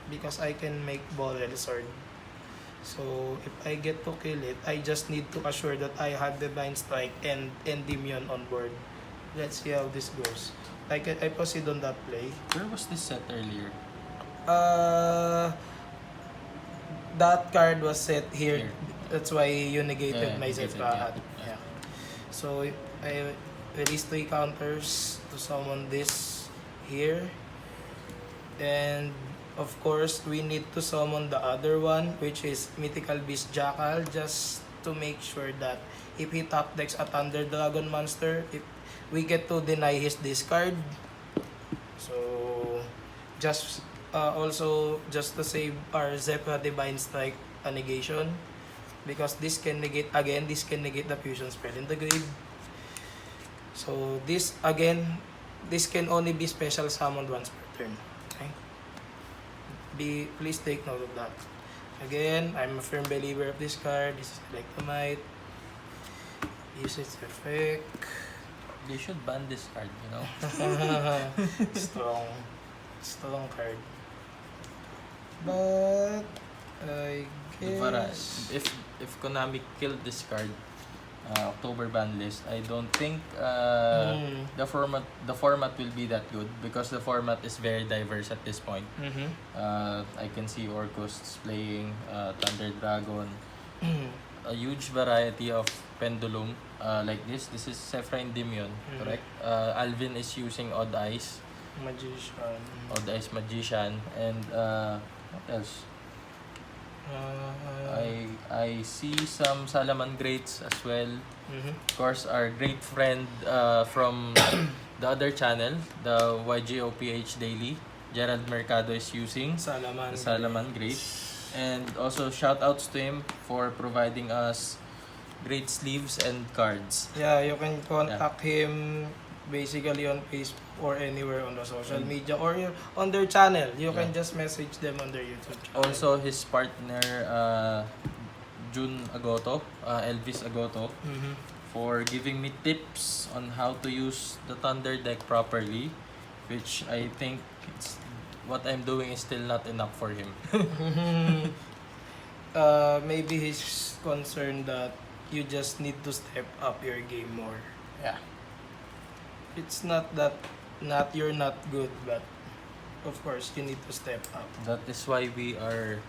because I can make Borel Sword. So if I get to kill it, I just need to assure that I have Divine Strike and Endymion on board. Let's see how this goes. I proceed on that play. Where was this set earlier? That card was set here. Here. That's why you negated Yeah, my negated, Zefra. yeah. Yeah. So I release 3 counters to summon this here. And of course, we need to summon the other one, which is Mythical Beast Jackal, just to make sure that if he top decks a Thunder Dragon monster, if we get to deny his discard. So just also just to save our Zephyr Divine Strike a negation, because this can negate the fusion spell in the grave. So this can only be special summoned once per turn. Okay? Please take note of that. Again, I'm a firm believer of this card. This is Electromite. Use its effect. They should ban this card, you know? Strong card. But I guess If Konami killed this card, October ban list, I don't think the format will be that good, because the format is very diverse at this point. I can see Orcus playing Thunder Dragon, a huge variety of pendulum like this. This is Zefra Endymion, correct? Alvin is using Odd Eyes Magician, and What else? Uh, I see some Salaman greats as well. mhm. Of course, our great friend from the other channel, the YGOPH Daily, Gerald Mercado is using Salaman. the Salaman great. And also shout outs to him for providing us great sleeves and cards. Yeah, you can contact him basically on Facebook or anywhere on the social media or on their channel. You can just message them on their YouTube channel. Also, his partner, June Agoto, Elvis Agoto, Mhm. for giving me tips on how to use the Thunder deck properly, which I think what I'm doing is still not enough for him. Maybe he's concerned that you just need to step up your game more. Yeah. It's not that you're not good, but of course you need to step up. That is why we are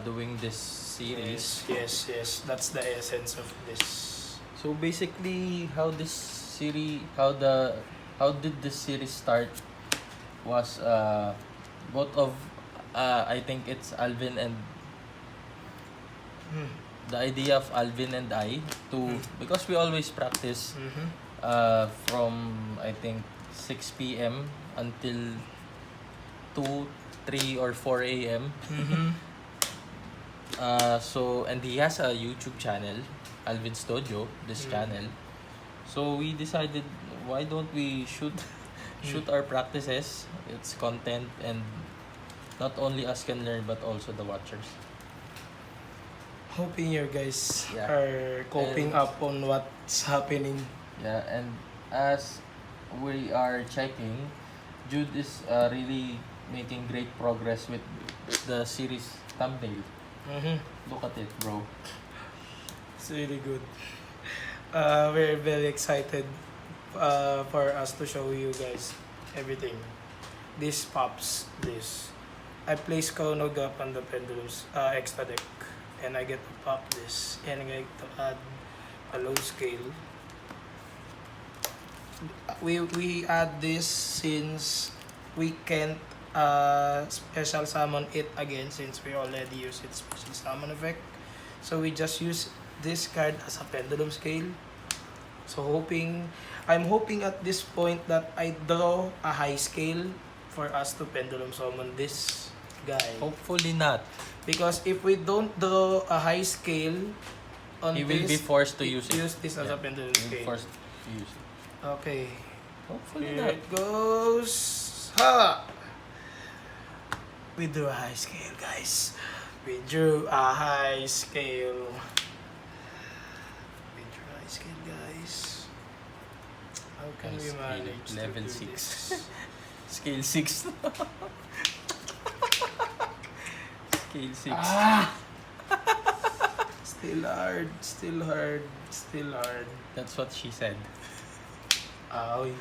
doing this series. Yes. That's the essence of this. So basically, how did this series start? Was both of I think it's Alvin and the idea of Alvin and I to because we always practice Mm-hmm. from I think 6 p.m. until 2, 3 or 4 a.m. Mm-hmm. So and he has a YouTube channel, Alvin's Dojo, this channel. So we decided why don't we shoot our practices? It's content and not only us can learn but also the watchers. Hoping you guys Yeah. are coping And- up on what's happening. Yeah, and as we are checking, Jude is really making great progress with the series thumbnail. Mm-hmm. Look at it, bro. It's really good. We're very excited for us to show you guys everything. This pops this. I place Kaunog up on the pendulum's extra deck, and I get to pop this, and I get to add a low scale. We add this since we can't special summon it again since we already use its special summon effect. So we just use this card as a pendulum scale. So I'm hoping at this point that I draw a high scale for us to pendulum summon this guy. Hopefully not. Because if we don't draw a high scale on He will this, be forced to use it. use this as a pendulum He will be scale. forced to use it. Okay. Hopefully Here not. it goes. Ha! We drew a high scale, guys. We drew a high scale. We drew a high scale, guys. How can we High scale, manage to level do 6. this? Scale 6. Scale 6. Still hard, still hard, still hard. That's what she said. Aoy.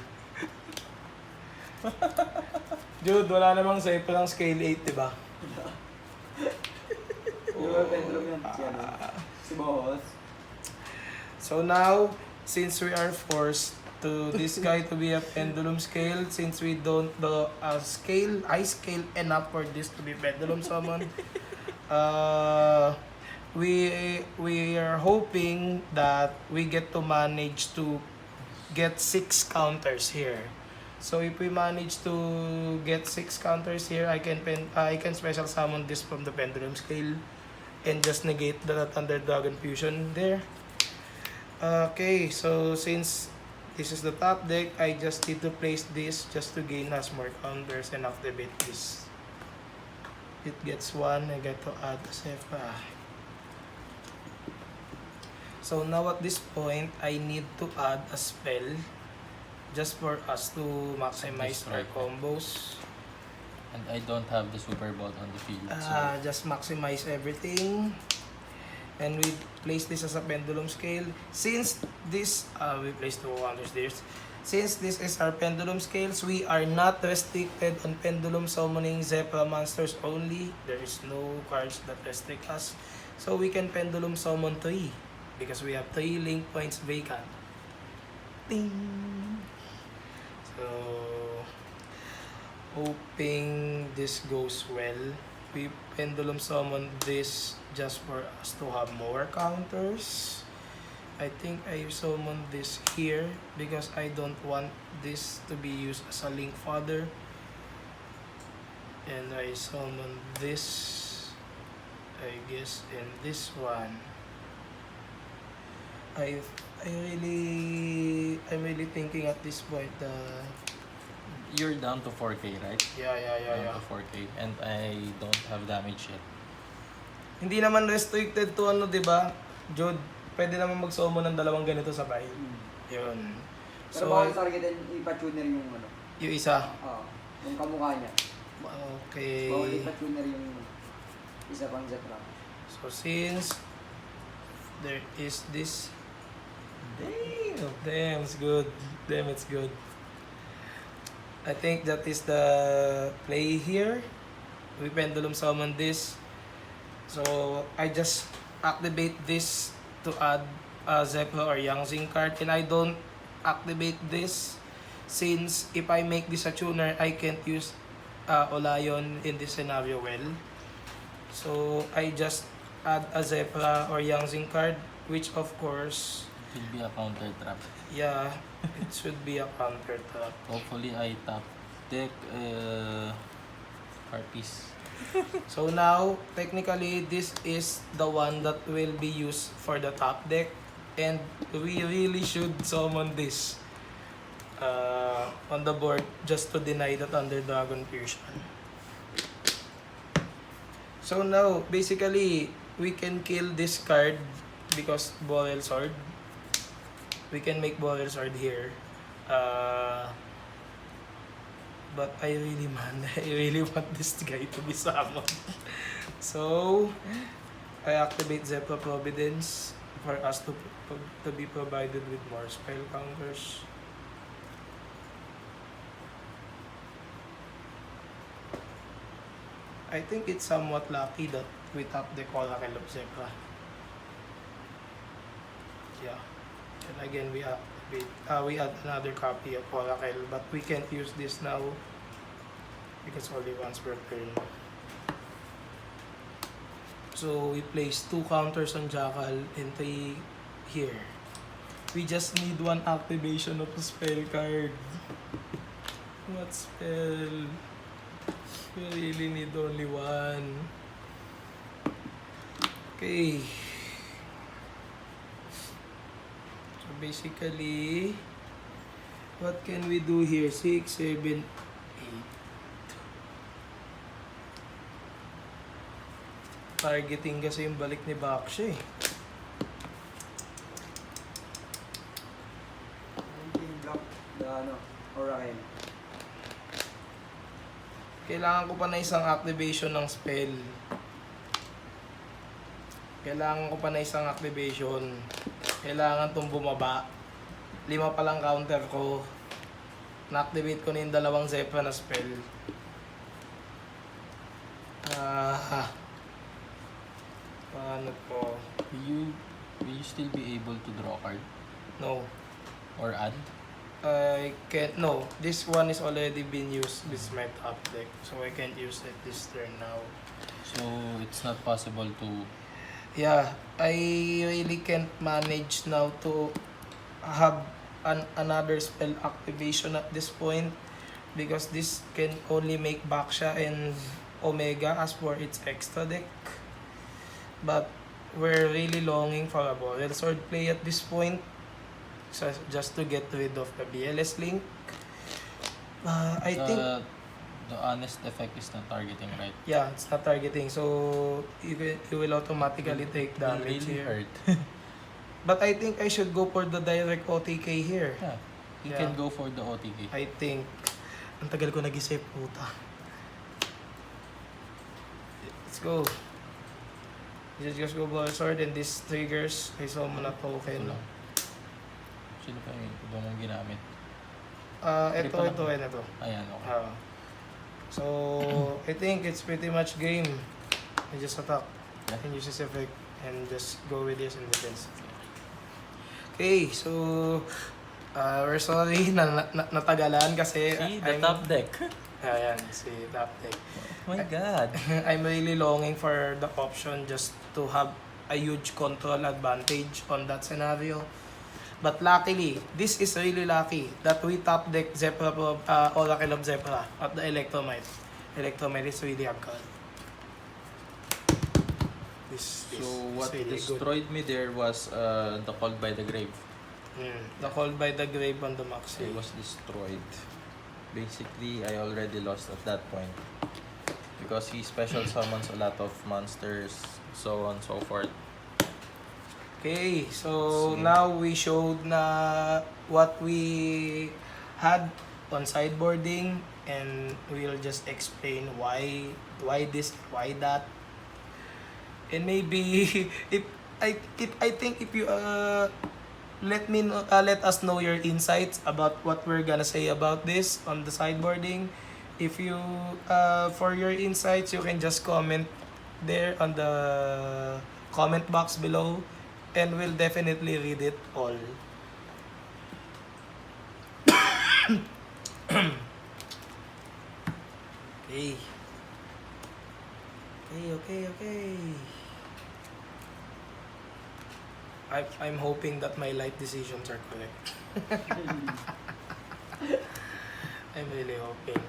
Jude, wala namang safe lang scale 8, diba? Di ba pendulum yan? Si boss. So now, since we are forced to this guy to be a pendulum scale, since we don't do a scale, high scale enough for this to be pendulum summon, we are hoping that we get to manage to get 6 counters here. So if we manage to get 6 counters here, I can special summon this from the pendulum scale and just negate the Thunder Dragon fusion there. Okay, so since this is the top deck, I just need to place this just to gain us more counters and activate this. It gets 1, I get to add a Zefra. So now at this point, I need to add a spell just for us to maximize our combos. And I don't have the super ball on the field. So Just maximize everything. And we place this as a pendulum scale. Since this, we place 2 counters there. Since this is our pendulum scales, we are not restricted on pendulum summoning Zefra monsters only. There is no cards that restrict us. So we can pendulum summon 3 because we have 3 link points vacant. Ding! So, hoping this goes well. We pendulum summon this just for us to have more counters. I think I summon this here because I don't want this to be used as a link fodder. And I summon this, I guess, and this one. I'm really thinking at this point. You're down to 4k, right? Yeah. Down to 4k. And I don't have damage yet. Hindi naman restricted to ano, 'di ba? Jude, pwede naman mag-summon ng dalawang ganito sabay. Yun. Pero So, baka targetin, ipa-tuner yung ano. yung isa. Yung kamukha niya. Okay. Bawal ipa-tuner yung isa pang Zefra. So, since there is this... Damn, it's good. Damn, it's good. I think that is the play here. We pendulum summon this. So, I just activate this to add a Zefra or Yangzing card. And I don't activate this since if I make this a tuner, I can't use Olayon in this scenario well. So, I just add a Zefra or Yangzing card, which of course, It will be a counter trap. yeah, it should be a counter trap. Hopefully I tap deck Harpies. So now, technically, this is the one that will be used for the top deck. And we really should summon this on the board just to deny the Thunder Dragon fusion. So now, basically, we can kill this card because Boreal Sword. We can make Boreal Sword here. But I really want this guy to be summoned. So, I activate Zefra Providence for us to be provided with more spell counters. I think it's somewhat lucky that we tap the Oracle of Zefra. Yeah. And again, we add another copy of Oracle, but we can't use this now because only once per turn. So we place 2 counters on Jackal and 3 here. We just need 1 activation of a spell card. What spell? We really need only 1. Okay. So basically, what can we do here? 6, 7, 8. Targeting kasi yung balik ni Baksha eh. Block the Oracle. Kailangan ko pa na isang activation ng spell. Kailangan tong bumaba. 5 pa lang counter ko. Na-activate ko na yung 2 Zefra na spell. Paano po? Will you still be able to draw card? No. Or add? I can't. No. This one is already been used. This is my top deck. So I can't use it this turn now. So it's not possible to... Yeah. I really can't manage now to have another spell activation at this point. Because this can only make Baksha and Omega as for its extra deck. But we're really longing for a Boreal Sword play at this point. So just to get rid of the BLS link. I think... The honest effect is not targeting, right? Yeah, it's not targeting. So you will automatically take damage really here. hurt. But I think I should go for the direct OTK here. Yeah. You Yeah. can go for the OTK. I think. Ang tagal ko nag-isip, puta. Let's go. Just go Boreal Sword and this triggers. I saw mo na token. Wala. Sino pa yung iba mong ginamit? Ito. Ayan, okay. So, I think it's pretty much game. I just attack Yeah. and use this effect and just go with this in defense. Okay, so we're sorry na natagalan kasi See, the top deck. Ayan, si top deck. Oh my god. I'm really longing for the option just to have a huge control advantage on that scenario. But luckily, this is really lucky that we top deck Zefra, Oracle of Zefra at the Electromite. Electromite is really a card. So what really destroyed me there was the Called by the Grave. The Call by the Grave on the max. It was destroyed. Basically, I already lost at that point. Because he special summons a lot of monsters, so on and so forth. Okay, so See. now we showed na what we had on sideboarding, and we'll just explain why this, why that. And maybe I think if you let us know your insights about what we're gonna say about this on the sideboarding. If you for your insights, you can just comment there on the comment box below, and we'll definitely read it all. Okay. Okay. I'm hoping that my life decisions are correct. I'm really hoping.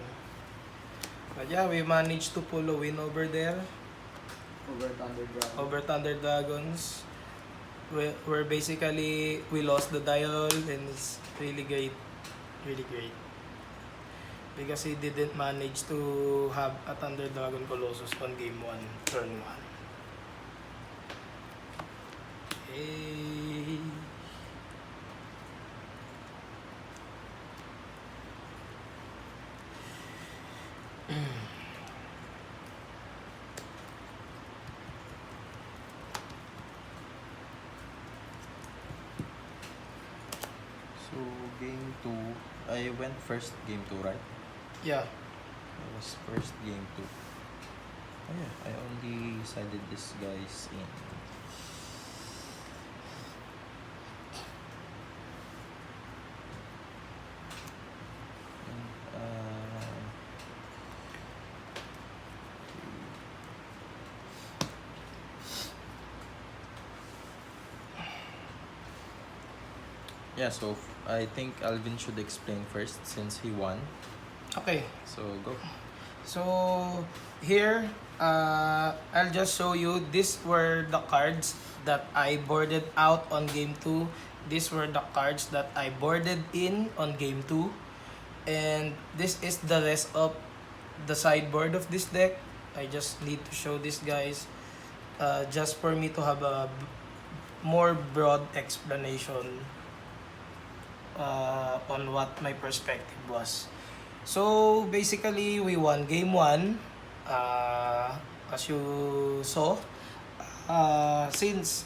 But yeah, we managed to pull a win over there. Over Thunder Dragons. Where basically we lost the dial, and it's really great. Really great. Because he didn't manage to have a Thunder Dragon Colossus on game 1, turn 1. Okay. So, game 2, I went first game 2, right? Yeah. I was first game 2. Oh yeah, I only sided this guys in. Yeah, so I think Alvin should explain first since he won. Okay. So go. So here, I'll just show you. These were the cards that I boarded out on game 2. These were the cards that I boarded in on game 2. And this is the rest of the sideboard of this deck. I just need to show this guys just for me to have a more broad explanation on what my perspective was. So basically, we won game 1, as you saw. Since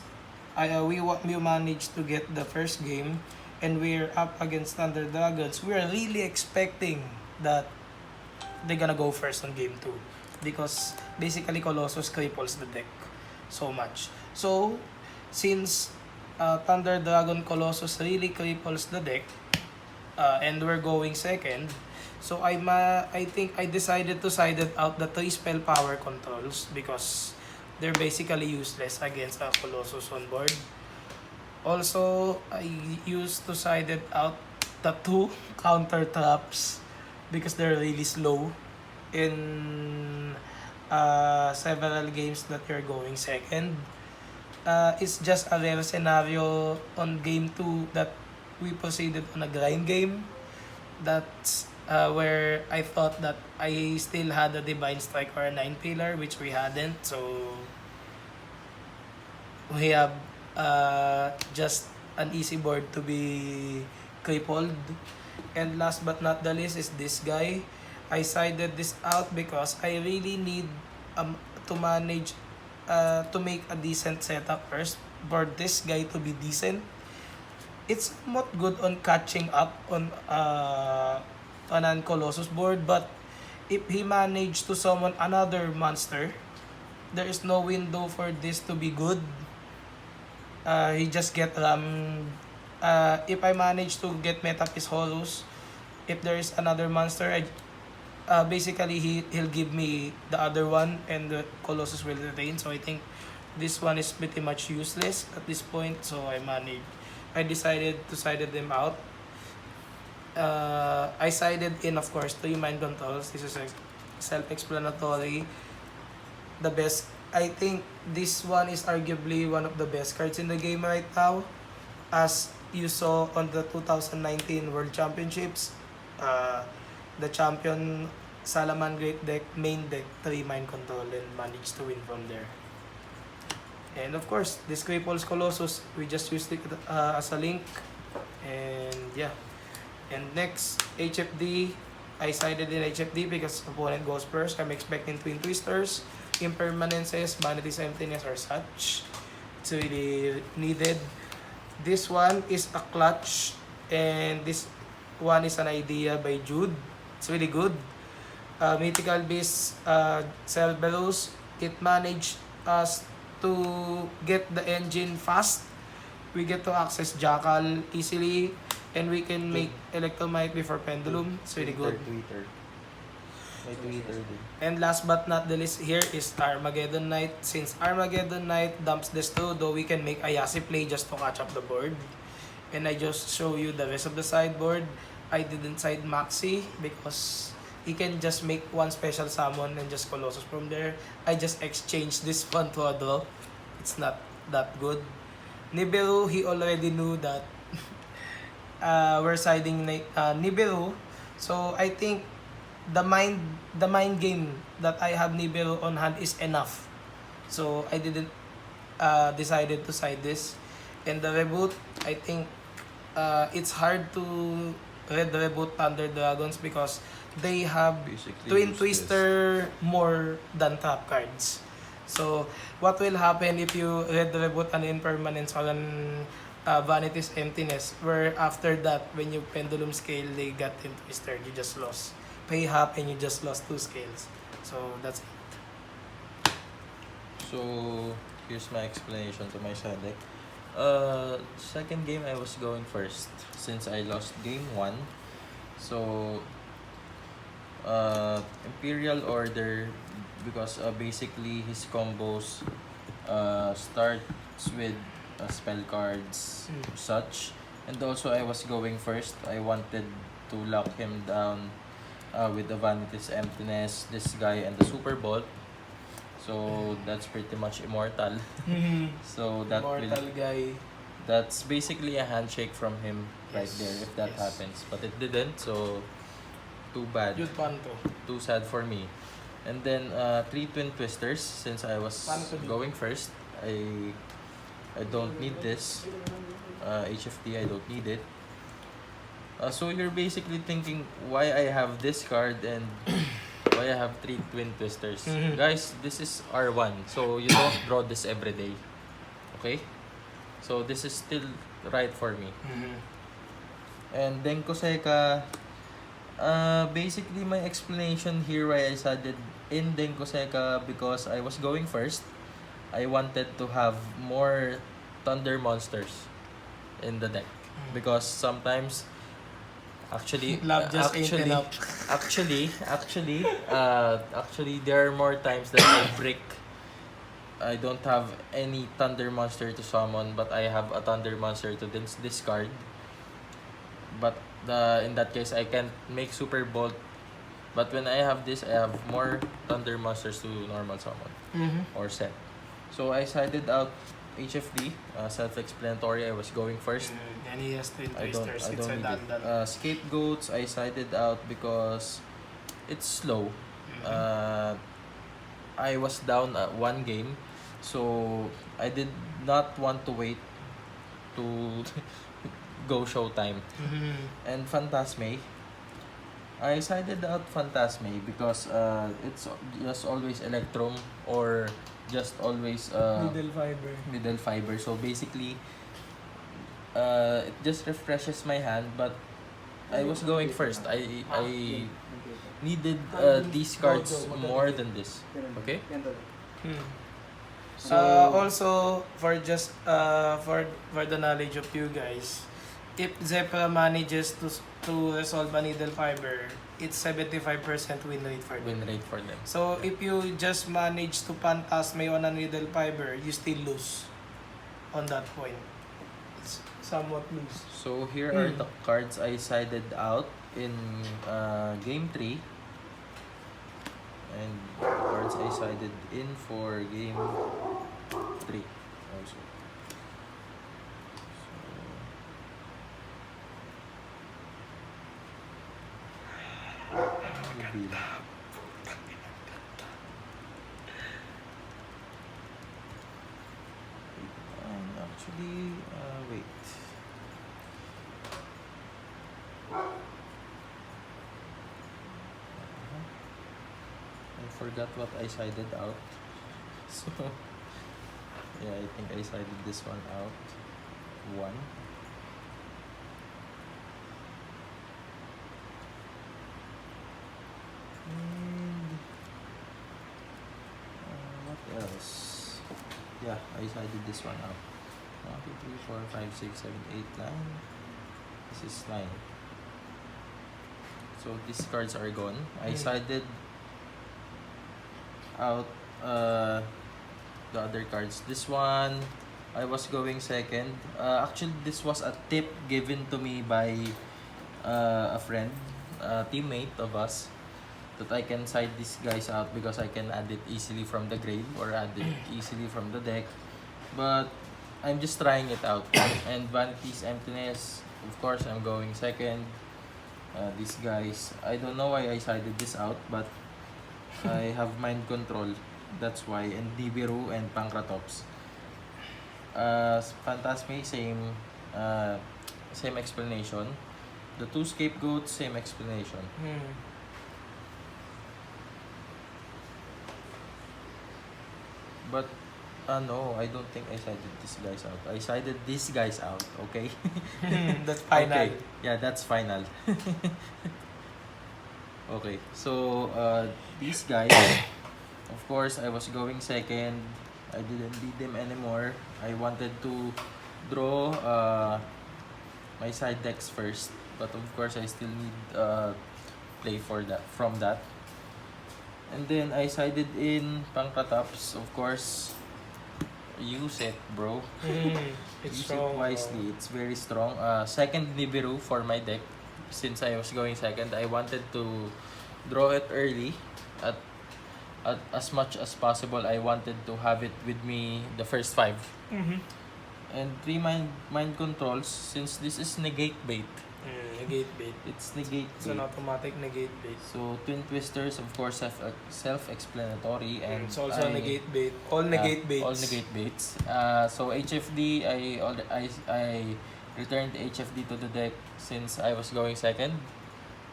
we managed to get the first game, and we're up against Thunder Dragons, we are really expecting that they're gonna go first on game 2. Because basically, Colossus cripples the deck so much. So, since Thunder Dragon Colossus really cripples the deck, and we're going second, so I think I decided to side it out the 3 spell power controls because they're basically useless against a Colossus on board. Also, I used to side it out the 2 counter traps because they're really slow in several games that you're going second. It's just a rare scenario on game 2 that we proceeded on a grind game. That's where I thought that I still had a Divine Strike or a 9 Pillar, which we hadn't. So we have just an easy board to be crippled. And last but not the least is this guy. I sided this out because I really need to manage to make a decent setup first for this guy to be decent. It's somewhat good on catching up on an Colossus board, but if he managed to summon another monster, there is no window for this to be good. He just get if I manage to get Metapis Horus, if there is another monster, basically he'll give me the other one and the Colossus will retain. So I think this one is pretty much useless at this point. So I decided to sided them out. I sided in, of course, 3 mind controls. This is self-explanatory. The best, I think this one is arguably one of the best cards in the game right now. As you saw on the 2019 World Championships, the champion Salaman Great Deck main deck 3 mind control and managed to win from there. And of course, this Cripples Colossus, we just used it as a link. And yeah. And next, HFD. I sided in HFD because opponent goes first. I'm expecting Twin Twisters, Impermanences, Vanity's Emptiness, or such. It's really needed. This one is a clutch, and this one is an idea by Jude. It's really good. Mythical Beast, Cerberus. It managed us to get the engine fast. We get to access Jackal easily, and we can make Electromite before Pendulum. It's really good. Twitter. My Twitter din. And last but not the least here is Armageddon Knight. Since Armageddon Knight dumps Destrudo, we can make Ayase play just to catch up the board. And I just show you the rest of the sideboard. I didn't side Maxi because he can just make one special summon and just Colossus from there. I just exchanged this one to a draw. It's not that good. Nibiru, he already knew that we're siding Nibiru. So I think the mind game that I have Nibiru on hand is enough. So I didn't decided to side this. And the reboot, I think it's hard to reboot Thunder Dragons because they have Basically Twin useless. Twister more than trap cards. So what will happen if you reboot an Impermanence or an Vanity's Emptiness, where after that, when you Pendulum Scale, they got Twin Twister, you just lost. Pay half and you just lost 2 scales. So that's it. So, here's my explanation to my side deck. Second game, I was going first since I lost game 1. So, Imperial Order, because basically his combos starts with spell cards, such. And also, I was going first. I wanted to lock him down with the Vanity's Emptiness, this guy, and the Super Bolt. So that's pretty much immortal. So that Immortal will, guy. that's basically a handshake from him right Yes, there if that yes. happens. But it didn't, so too bad. Yun panto. Too sad for me. And then 3 Twin Twisters since I was Paano to do? going first. I don't need this. HFT, I don't need it. So you're basically thinking why I have this card and why I have 3 Twin Twisters. Guys, this is R1, so you don't draw this every day. Okay? So this is still right for me. And then Koseka, basically my explanation here why I decided in Denkoseka because I was going first. I wanted to have more thunder monsters in the deck because sometimes actually there are more times that I don't have any thunder monster to summon, but I have a thunder monster to discard. But in that case, I can't make Super Bolt. But when I have this, I have more thunder monsters to normal summon or set. So I sided out HFD, self-explanatory. I was going first. And he has Twin I Twisters. don't It's a need dandan. it. Scapegoats, I sided out because it's slow. I was down at 1 game, so I did not want to wait to go showtime. And Phantasme, I sided out Phantasme because it's just always Electrum or just always middle fiber. So basically, it just refreshes my hand, but I was going first. I needed these cards more than this. Okay? So Also, for just for the knowledge of you guys, if Zefra manages to resolve a needle fiber, it's 75% win rate for them. Win rate for them. So if you just manage to pantas may on a needle fiber, you still lose on that point. It's somewhat lose. So here are the cards I sided out in game 3. And the cards I sided in for game 3 also. And actually, wait. I forgot what I sided out. So, yeah, I think I sided this one out. 1. And what else? Yeah, I sided this one out. 1, 2, 3, 4, 5, 6, 7, 8, 9. This is 9. So these cards are gone. I sided out the other cards. This one, I was going second. Actually, this was a tip given to me by a friend, a teammate of us, that I can side these guys out because I can add it easily from the grave or add it easily from the deck. But I'm just trying it out. And Vanity's Emptiness, of course, I'm going second. These guys, I don't know why I sided this out, but I have mind control. That's why. And Nibiru and Pancratops. Phantasme, same explanation. The 2 scapegoats, same explanation. But no, I don't think I sided these guys out. I sided these guys out, okay? That's final. Okay. Yeah, that's final. Okay, so these guys, of course, I was going second. I didn't beat them anymore. I wanted to draw my side decks first, but of course, I still need play for that from that. And then I sided in Pancratops, of course. Use it, bro. It's Use strong, it wisely. It's very strong. Second Nibiru for my deck. Since I was going second, I wanted to draw it early. At as much as possible, I wanted to have it with me the first 5. And 3 mind controls. Since this is negate bait. Negate bait. It's negate It's an bait. automatic negate bait. So Twin Twisters, of course, self-explanatory, and It's also negate bait. All negate baits. All negate baits. So HFD, I returned HFD to the deck since I was going second.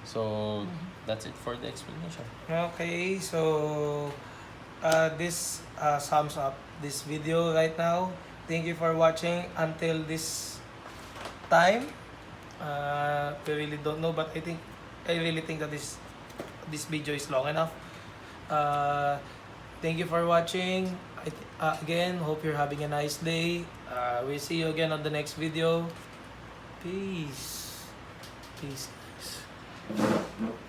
So that's it for the explanation. Okay, so this sums up this video right now. Thank you for watching until this time. We really don't know, but I really think that this video is long enough. Thank you for watching. Again, hope you're having a nice day. We'll see you again on the next video. Peace. Peace, guys.